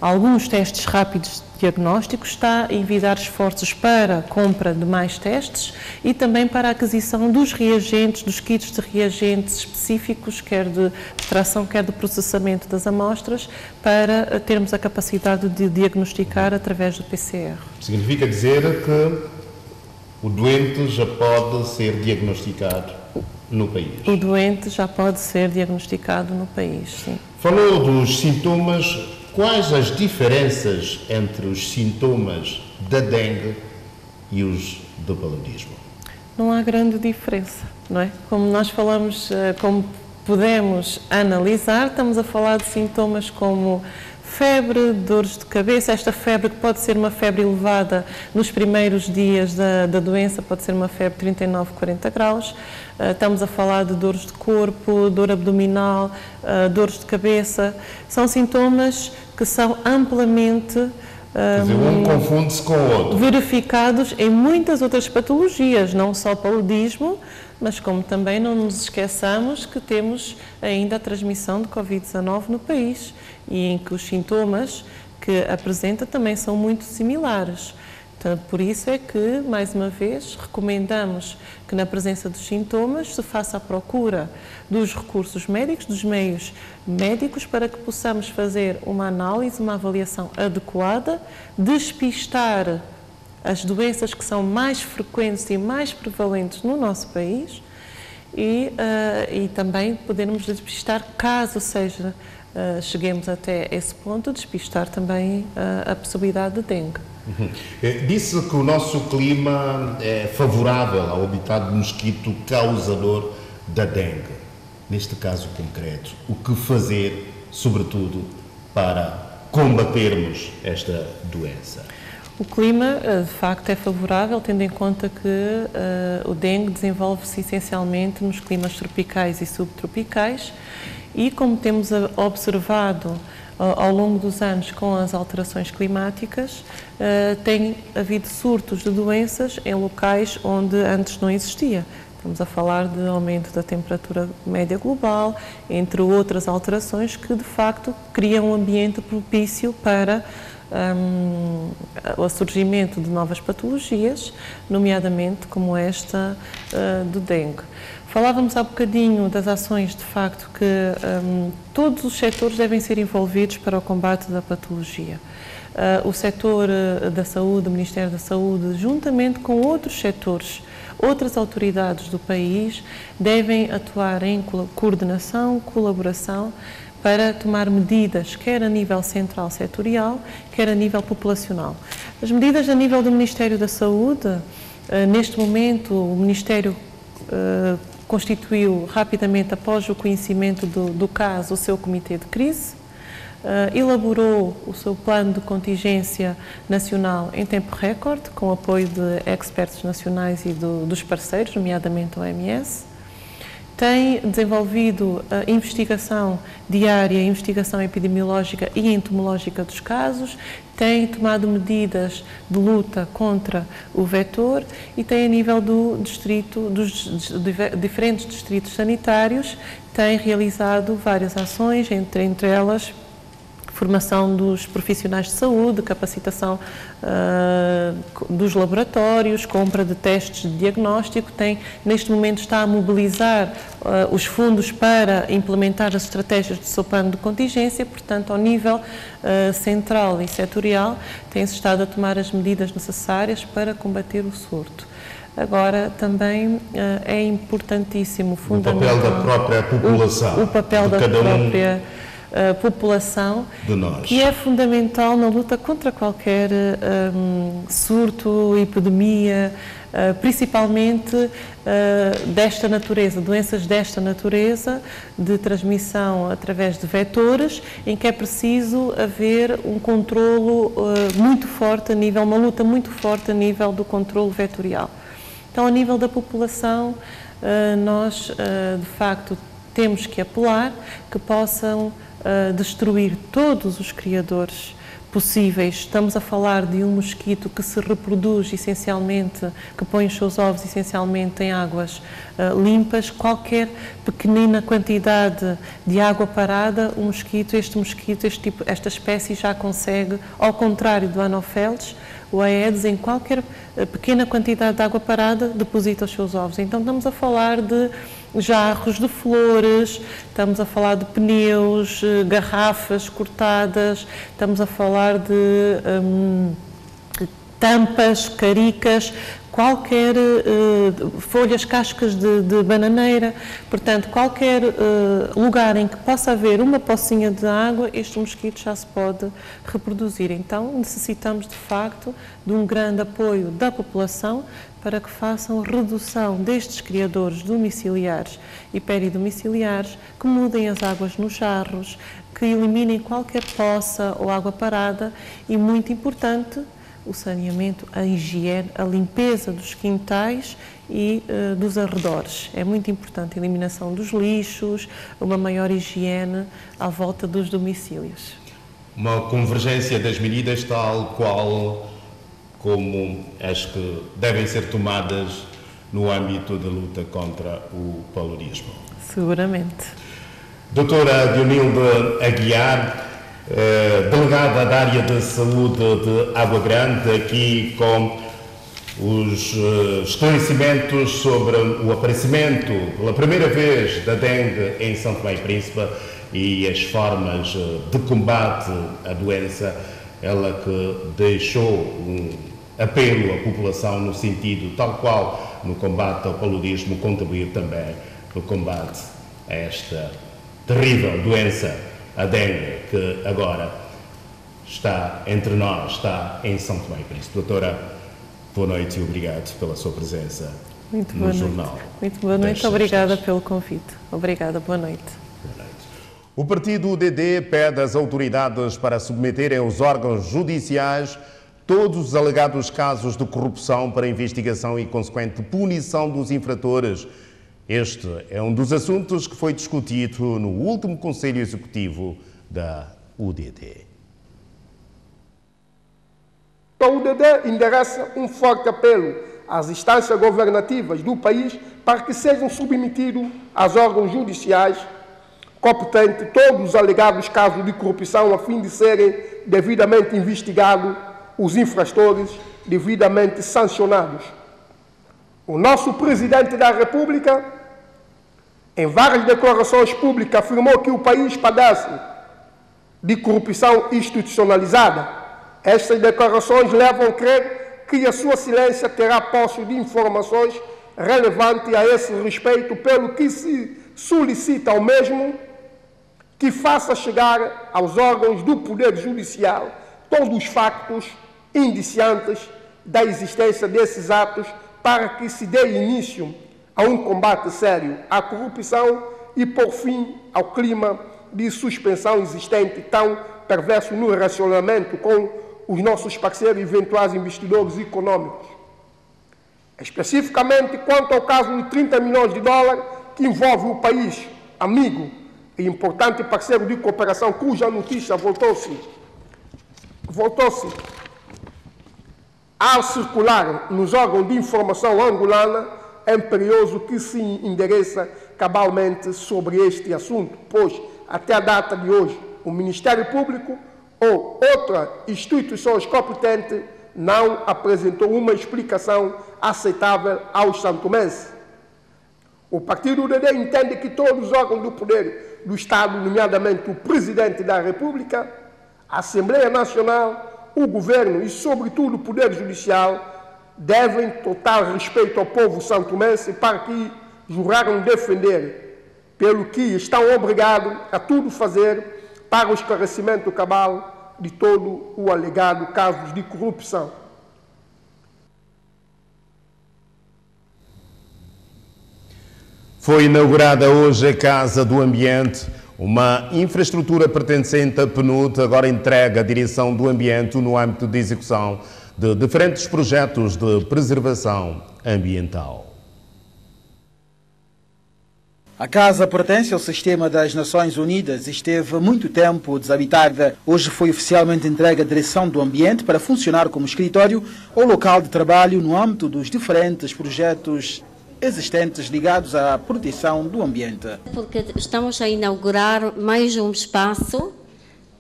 alguns testes rápidos de diagnóstico, está a envidar esforços para a compra de mais testes e também para a aquisição dos reagentes, dos kits de reagentes específicos, quer de extração, quer de processamento das amostras, para termos a capacidade de diagnosticar através do PCR. Significa dizer que o doente já pode ser diagnosticado no país? O doente já pode ser diagnosticado no país, sim. Falou dos sintomas. Quais as diferenças entre os sintomas da dengue e os do paludismo? Não há grande diferença, não é? Como nós falamos, como podemos analisar, estamos a falar de sintomas como febre, dores de cabeça. Esta febre que pode ser uma febre elevada nos primeiros dias da doença, pode ser uma febre de 39, 40 graus. Estamos a falar de dores de corpo, dor abdominal, dores de cabeça. São sintomas que são amplamente Quer dizer, um confunde-se com o outro. Verificados em muitas outras patologias, não só paludismo, mas como também não nos esqueçamos que temos ainda a transmissão de Covid-19 no país e em que os sintomas que apresenta também são muito similares. Portanto, por isso é que, mais uma vez, recomendamos que na presença dos sintomas se faça a procura dos recursos médicos, dos meios médicos, para que possamos fazer uma análise, uma avaliação adequada, despistar as doenças que são mais frequentes e mais prevalentes no nosso país e também podermos despistar, caso cheguemos até esse ponto, despistar também a possibilidade de dengue. Disse que o nosso clima é favorável ao habitat do mosquito causador da dengue. Neste caso concreto, o que fazer, sobretudo, para combatermos esta doença? O clima, de facto, é favorável, tendo em conta que o dengue desenvolve-se essencialmente nos climas tropicais e subtropicais e, como temos observado ao longo dos anos com as alterações climáticas, tem havido surtos de doenças em locais onde antes não existia. Estamos a falar de aumento da temperatura média global, entre outras alterações que, de facto, criam um ambiente propício para o surgimento de novas patologias, nomeadamente como esta do dengue. Falávamos há bocadinho das ações, de facto, que todos os setores devem ser envolvidos para o combate da patologia. O setor da saúde, o Ministério da Saúde, juntamente com outros setores, outras autoridades do país, devem atuar em coordenação, colaboração, para tomar medidas, quer a nível central setorial, quer a nível populacional. As medidas a nível do Ministério da Saúde, neste momento o Ministério constituiu rapidamente, após o conhecimento do caso, o seu comitê de crise, elaborou o seu plano de contingência nacional em tempo recorde, com apoio de expertos nacionais e dos parceiros, nomeadamente a OMS. Tem desenvolvido a investigação diária, investigação epidemiológica e entomológica dos casos, tem tomado medidas de luta contra o vetor e tem, a nível do distrito, dos diferentes distritos sanitários, tem realizado várias ações, entre elas formação dos profissionais de saúde, capacitação dos laboratórios, compra de testes de diagnóstico, neste momento está a mobilizar os fundos para implementar as estratégias do seu plano de contingência, portanto, ao nível central e setorial, tem-se estado a tomar as medidas necessárias para combater o surto. Agora, também é importantíssimo, fundamental, o papel da própria população, o papel da própria população, que é fundamental na luta contra qualquer surto, epidemia, principalmente desta natureza, doenças desta natureza, de transmissão através de vetores, em que é preciso haver um controlo muito forte a nível, uma luta muito forte a nível do controlo vetorial. Então, a nível da população, nós, de facto, temos que apelar que possam destruir todos os criadores possíveis. Estamos a falar de um mosquito que se reproduz essencialmente, que põe os seus ovos essencialmente em águas limpas. Qualquer pequenina quantidade de água parada, esta espécie já consegue, ao contrário do Anopheles, o Aedes, em qualquer pequena quantidade de água parada, deposita os seus ovos. Então, estamos a falar de jarros de flores, estamos a falar de pneus, garrafas cortadas, estamos a falar de tampas, caricas, qualquer folhas, cascas de bananeira, portanto, qualquer lugar em que possa haver uma pocinha de água, este mosquito já se pode reproduzir. Então, necessitamos, de facto, de um grande apoio da população para que façam redução destes criadores domiciliares e peridomiciliares, que mudem as águas nos jarros, que eliminem qualquer poça ou água parada e, muito importante, o saneamento, a higiene, a limpeza dos quintais e dos arredores. É muito importante a eliminação dos lixos, uma maior higiene à volta dos domicílios. Uma convergência das medidas tal qual como as que devem ser tomadas no âmbito da luta contra o paludismo. Seguramente. Doutora Dionilde Aguiar, delegada da área de saúde de Água Grande, aqui com os esclarecimentos sobre o aparecimento pela primeira vez da dengue em São Tomé e Príncipe e as formas de combate à doença, ela que deixou um apelo à população no sentido, tal qual no combate ao paludismo, contribuir também no combate a esta terrível doença, a dengue, que agora está entre nós, está em São Tomé e Príncipe. Doutora, boa noite e obrigado pela sua presença no jornal. Muito boa noite, obrigada pelo convite. Obrigada, boa noite. O partido UDD pede às autoridades para submeterem aos órgãos judiciais todos os alegados casos de corrupção para investigação e consequente punição dos infratores. Este é um dos assuntos que foi discutido no último Conselho Executivo da UDD. A UDD endereça um forte apelo às instâncias governativas do país para que sejam submetidos aos órgãos judiciais competentes todos os alegados casos de corrupção a fim de serem devidamente investigados os infratores devidamente sancionados. O nosso Presidente da República, em várias declarações públicas, afirmou que o país padece de corrupção institucionalizada. Estas declarações levam a crer que a sua excelência terá posse de informações relevantes a esse respeito, pelo que se solicita ao mesmo que faça chegar aos órgãos do Poder Judicial todos os factos indiciantes da existência desses atos para que se dê início a um combate sério à corrupção e, por fim, ao clima de suspensão existente tão perverso no relacionamento com os nossos parceiros e eventuais investidores econômicos. Especificamente quanto ao caso de 30 milhões de dólares que envolve o país amigo e importante parceiro de cooperação, cuja notícia voltou-se a circular nos órgãos de informação angolana, é imperioso que se endereça cabalmente sobre este assunto, pois, até a data de hoje, o Ministério Público ou outra instituição competente não apresentou uma explicação aceitável aos santomenses. O partido UDD entende que todos os órgãos do poder do Estado, nomeadamente o Presidente da República, a Assembleia Nacional, o Governo e, sobretudo, o Poder Judicial, devem total respeito ao povo santomense para que juraram defender, pelo que estão obrigados a tudo fazer para o esclarecimento cabal de todo o alegado casos de corrupção. Foi inaugurada hoje a Casa do Ambiente, uma infraestrutura pertencente à PNUD, agora entregue à direção do ambiente no âmbito de execução de diferentes projetos de preservação ambiental. A casa pertence ao sistema das Nações Unidas e esteve muito tempo desabitada. Hoje foi oficialmente entregue à direção do ambiente para funcionar como escritório ou local de trabalho no âmbito dos diferentes projetos existentes ligados à proteção do ambiente. Porque estamos a inaugurar mais um espaço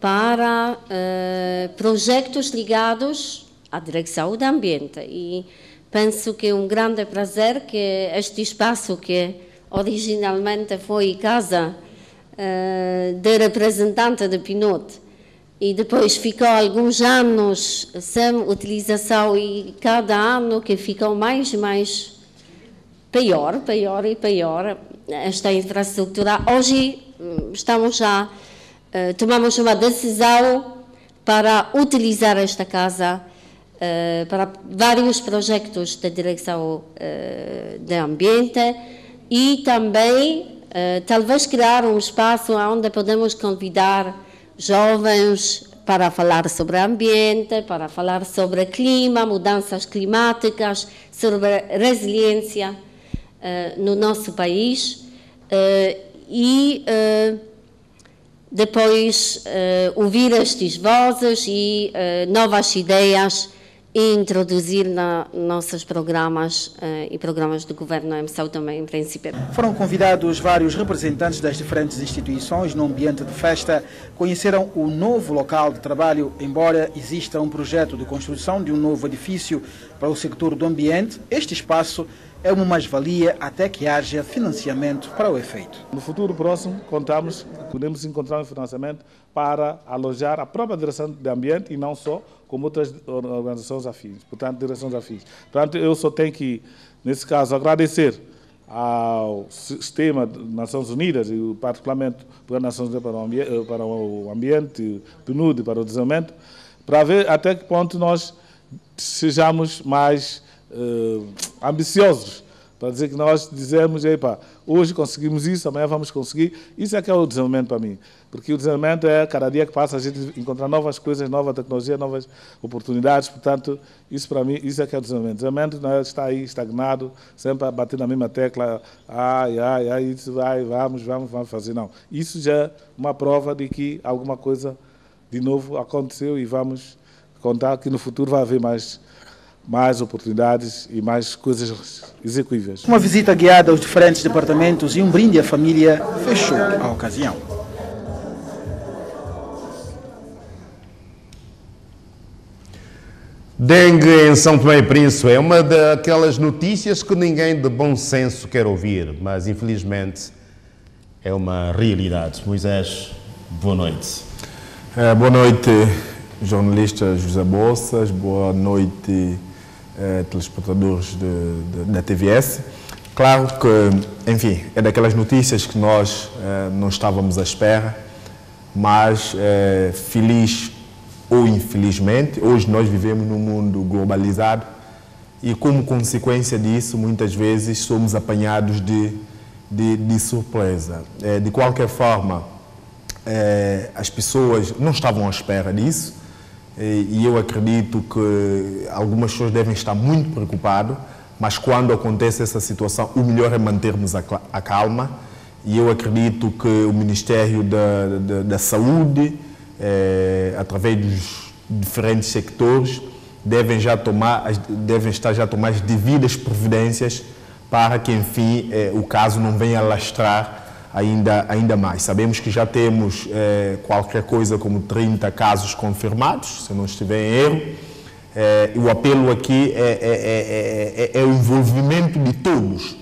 para projetos ligados à direção do ambiente e penso que é um grande prazer que este espaço que originalmente foi casa de representante de PNUD e depois ficou alguns anos sem utilização e cada ano que ficou mais e mais pior esta infraestrutura. Hoje tomamos uma decisão para utilizar esta casa para vários projetos de direção do ambiente e também talvez criar um espaço onde podemos convidar jovens para falar sobre ambiente, para falar sobre clima, mudanças climáticas, sobre resiliência no nosso país e depois ouvir estas vozes e novas ideias e introduzir nossos programas e programas do governo em São Tomé e Príncipe. Foram convidados vários representantes das diferentes instituições no ambiente de festa, conheceram o novo local de trabalho, embora exista um projeto de construção de um novo edifício para o setor do ambiente. Este espaço é uma mais-valia até que haja financiamento para o efeito. No futuro próximo, podemos encontrar um financiamento para alojar a própria direção de ambiente e não só, como outras organizações afins, portanto, direções afins. Portanto, eu só tenho que, nesse caso, agradecer ao sistema das Nações Unidas e particularmente para as Nações Unidas para o Ambiente, PNUD, para o desenvolvimento, para ver até que ponto nós sejamos mais ambiciosos, para dizer que nós dizemos, epa, hoje conseguimos isso, amanhã vamos conseguir. Isso é que é o desenvolvimento para mim, porque o desenvolvimento é, cada dia que passa, a gente encontrar novas coisas, nova tecnologia, novas oportunidades. Portanto, isso para mim, isso é que é o desenvolvimento. O desenvolvimento não é estar aí estagnado, sempre a bater na mesma tecla, isso vai, vamos fazer, não. Isso já é uma prova de que alguma coisa de novo aconteceu e vamos contar que no futuro vai haver mais oportunidades e mais coisas execuíveis. Uma visita guiada aos diferentes departamentos e um brinde à família fechou a ocasião. Dengue em São Tomé e Príncipe é uma daquelas notícias que ninguém de bom senso quer ouvir, mas infelizmente é uma realidade. Moisés, boa noite. Boa noite, jornalista José Bolsas, boa noite, telespectadores da TVS. Claro que, enfim, é daquelas notícias que nós não estávamos à espera, mas feliz ou infelizmente, hoje nós vivemos num mundo globalizado e como consequência disso, muitas vezes somos apanhados de surpresa. De qualquer forma, as pessoas não estavam à espera disso e eu acredito que algumas pessoas devem estar muito preocupadas, mas quando acontece essa situação, o melhor é mantermos a calma e eu acredito que o Ministério da Saúde, através dos diferentes sectores, devem estar já a tomar as devidas providências para que, enfim, o caso não venha alastrar ainda mais. Sabemos que já temos qualquer coisa como 30 casos confirmados, se não estiver em erro. O apelo aqui é o envolvimento de todos,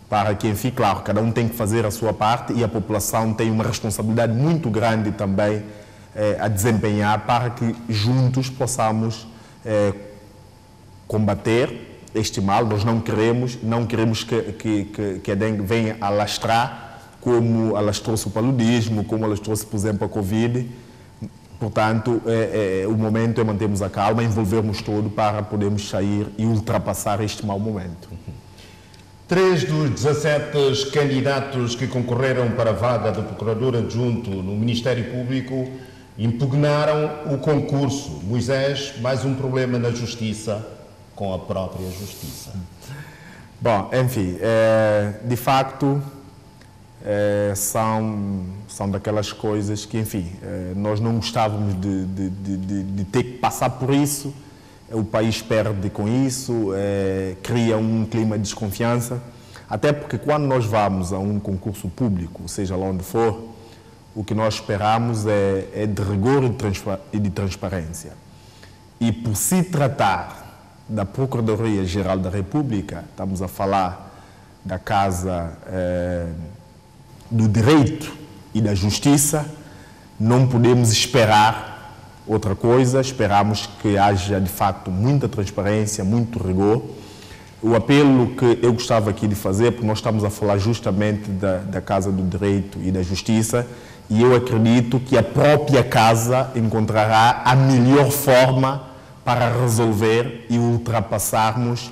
para que, enfim, claro, cada um tem que fazer a sua parte e a população tem uma responsabilidade muito grande também a desempenhar para que juntos possamos combater este mal. Nós não queremos que a dengue venha alastrar como alastrou-se o paludismo, como alastrou-se, por exemplo, a Covid. Portanto, o momento é mantermos a calma, envolvermos todos para podermos sair e ultrapassar este mau momento. 3 dos 17 candidatos que concorreram para a vaga de procurador adjunto no Ministério Público impugnaram o concurso. Moisés, mais um problema na Justiça com a própria Justiça. Bom, enfim, de facto, são daquelas coisas que, enfim, nós não gostávamos de ter que passar por isso. O país perde com isso, cria um clima de desconfiança, até porque quando nós vamos a um concurso público, seja lá onde for, o que nós esperamos é de rigor e de transparência. E por se tratar da Procuradoria-Geral da República, estamos a falar da Casa do Direito e da Justiça, não podemos esperar outra coisa, esperamos que haja de facto muita transparência, muito rigor. O apelo que eu gostava aqui de fazer, porque nós estamos a falar justamente da Casa do Direito e da Justiça, e eu acredito que a própria Casa encontrará a melhor forma para resolver e ultrapassarmos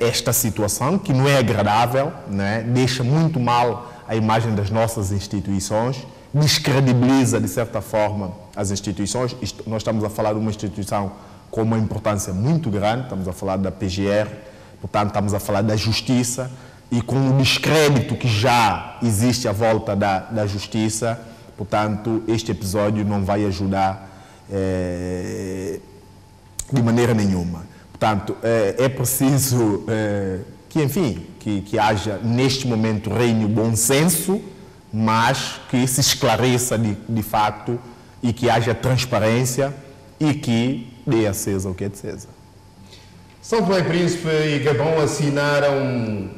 esta situação, que não é agradável, né? Deixa muito mal a imagem das nossas instituições, descredibiliza, de certa forma, as instituições. Nós estamos a falar de uma instituição com uma importância muito grande, estamos a falar da PGR, portanto, estamos a falar da Justiça, e com o descrédito que já existe à volta da Justiça, portanto, este episódio não vai ajudar de maneira nenhuma. Portanto, é preciso que, enfim, que haja neste momento reine o bom senso, mas que se esclareça de facto e que haja transparência e que dê a César o que é de César. São Tomé e Príncipe e Gabão assinaram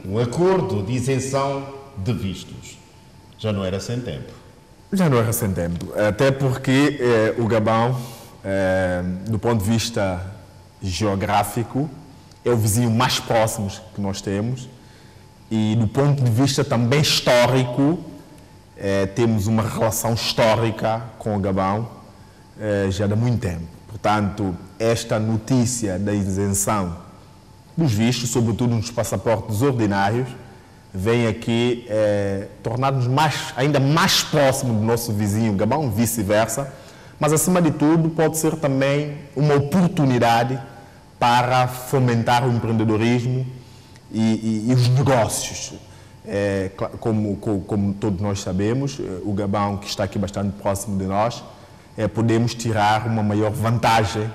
um acordo de isenção de vistos. Já não era sem tempo. Já não era sem tempo, até porque o Gabão, do ponto de vista geográfico, é o vizinho mais próximo que nós temos E do ponto de vista também histórico, temos uma relação histórica com o Gabão já há muito tempo. Portanto, esta notícia da isenção dos vistos, sobretudo nos passaportes ordinários, vem aqui tornar-nos ainda mais próximos do nosso vizinho Gabão, vice-versa, mas, acima de tudo, pode ser também uma oportunidade para fomentar o empreendedorismo e os negócios. Como todos nós sabemos, o Gabão, que está aqui bastante próximo de nós, podemos tirar uma maior vantagem,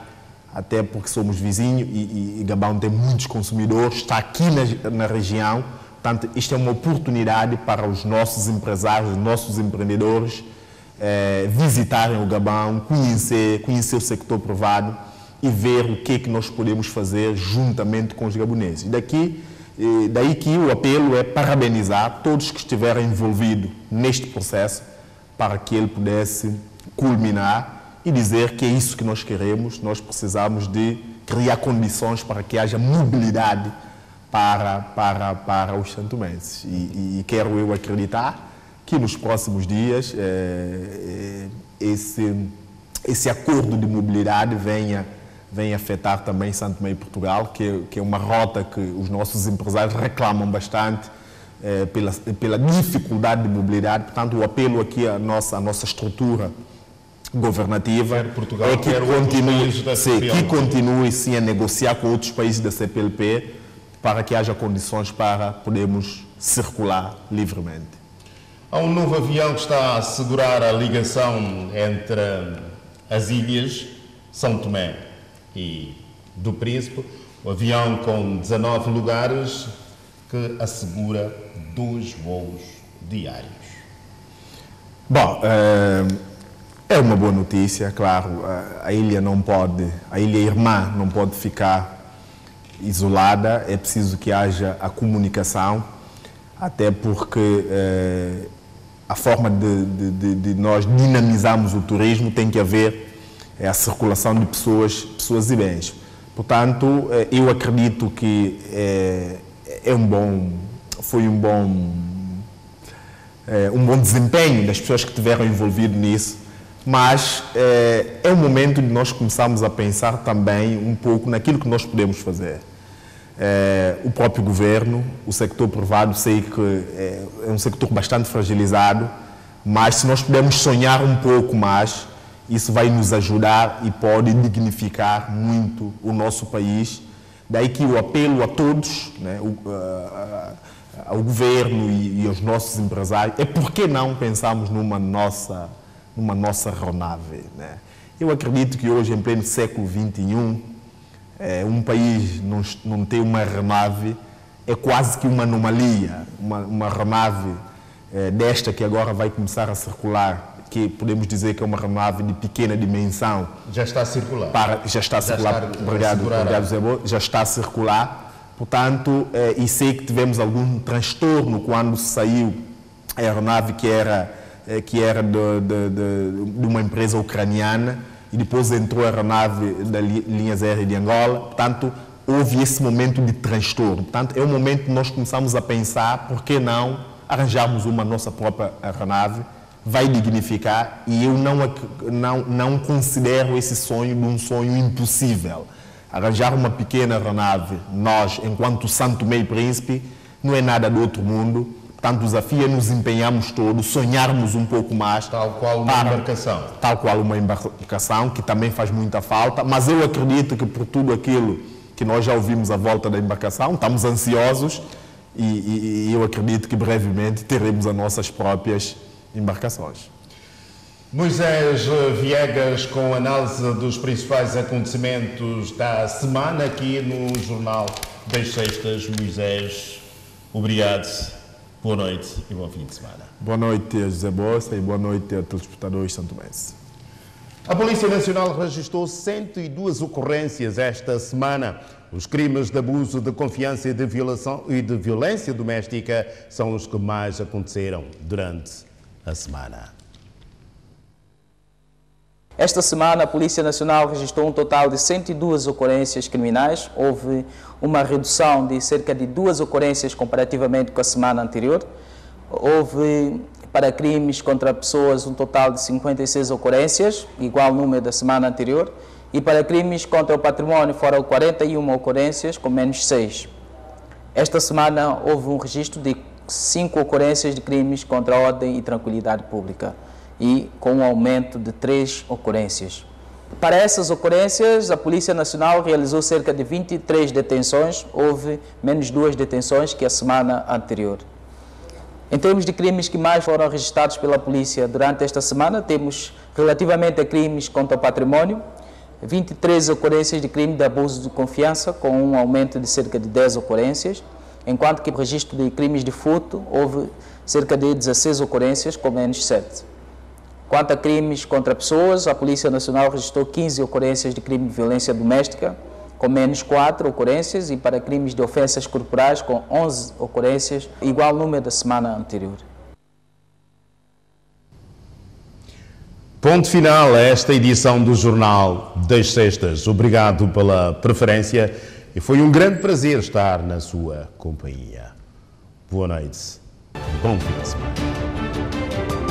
até porque somos vizinhos e Gabão tem muitos consumidores, está aqui na região. Portanto, isto é uma oportunidade para os nossos empresários, os nossos empreendedores visitarem o Gabão, conhecer o sector privado e ver o que é que nós podemos fazer juntamente com os gaboneses. Daí que o apelo é parabenizar todos que estiverem envolvidos neste processo para que ele pudesse culminar e dizer que é isso que nós queremos. Nós precisamos de criar condições para que haja mobilidade para os santomenses. E quero eu acreditar que nos próximos dias esse acordo de mobilidade venha afetar também Santo Tomé e Portugal, que é uma rota que os nossos empresários reclamam bastante pela dificuldade de mobilidade. Portanto, o apelo aqui à nossa estrutura governativa Portugal, é que continue sim a negociar com outros países da CPLP para que haja condições para podermos circular livremente. Há um novo avião que está a assegurar a ligação entre as ilhas São Tomé e do Príncipe, um avião com 19 lugares que assegura 2 voos diários. Bom, é uma boa notícia, claro. A ilha irmã não pode ficar isolada, é preciso que haja a comunicação, até porque a forma de nós dinamizarmos o turismo tem que haver a circulação de pessoas e bens. Portanto, eu acredito que foi um bom desempenho das pessoas que estiveram envolvidas nisso, mas é o momento de nós começarmos a pensar também um pouco naquilo que nós podemos fazer. O próprio governo, o sector privado, sei que é um sector bastante fragilizado, mas se nós pudermos sonhar um pouco mais, isso vai nos ajudar e pode dignificar muito o nosso país. Daí que o apelo a todos, né, ao governo e aos nossos empresários, por que não pensarmos numa nossa aeronave, né? Eu acredito que hoje, em pleno século XXI, um país não ter uma aeronave é quase que uma anomalia. Uma aeronave desta que agora vai começar a circular, que podemos dizer que é uma aeronave de pequena dimensão. Já está a circular. Já está a circular. Obrigado, Zé Bo. Já está a circular. Portanto, e sei que tivemos algum transtorno quando saiu a aeronave que era de uma empresa ucraniana e depois entrou a aeronave da Linhas Aéreas de Angola. Portanto, houve esse momento de transtorno. Portanto, é o momento que nós começamos a pensar por que não arranjarmos uma nossa própria aeronave. Vai dignificar, e eu não considero esse sonho de um sonho impossível. Arranjar uma pequena aeronave, nós, enquanto Santo Tomé e Príncipe, não é nada do outro mundo. Portanto, o desafio é nos empenharmos todos, sonharmos um pouco mais. Tal qual uma embarcação. Tal qual uma embarcação, que também faz muita falta, mas eu acredito que por tudo aquilo que nós já ouvimos à volta da embarcação, estamos ansiosos e eu acredito que brevemente teremos as nossas próprias embarcações. Moisés Viegas, com análise dos principais acontecimentos da semana aqui no Jornal das Sextas. Moisés, obrigado, boa noite e bom fim de semana. Boa noite, José Bosta, e boa noite a telespectadores santomenses. A Polícia Nacional registrou 102 ocorrências esta semana. Os crimes de abuso de confiança e de violência doméstica são os que mais aconteceram durante a semana. Esta semana, a Polícia Nacional registrou um total de 102 ocorrências criminais. Houve uma redução de cerca de 2 ocorrências comparativamente com a semana anterior. Houve, para crimes contra pessoas, um total de 56 ocorrências, igual número da semana anterior. E para crimes contra o património foram 41 ocorrências, com menos 6. Esta semana houve um registro de 5 ocorrências de crimes contra a ordem e tranquilidade pública, e com um aumento de 3 ocorrências. Para essas ocorrências, a Polícia Nacional realizou cerca de 23 detenções, houve menos 2 detenções que a semana anterior. Em termos de crimes que mais foram registrados pela polícia durante esta semana, temos, relativamente a crimes contra o património, 23 ocorrências de crime de abuso de confiança, com um aumento de cerca de 10 ocorrências, enquanto que no registro de crimes de furto houve cerca de 16 ocorrências, com menos 7. Quanto a crimes contra pessoas, a Polícia Nacional registrou 15 ocorrências de crime de violência doméstica, com menos 4 ocorrências, e para crimes de ofensas corporais, com 11 ocorrências, igual número da semana anterior. Ponto final a esta edição do Jornal das Sextas. Obrigado pela preferência e foi um grande prazer estar na sua companhia. Boa noite. Bom fim de semana.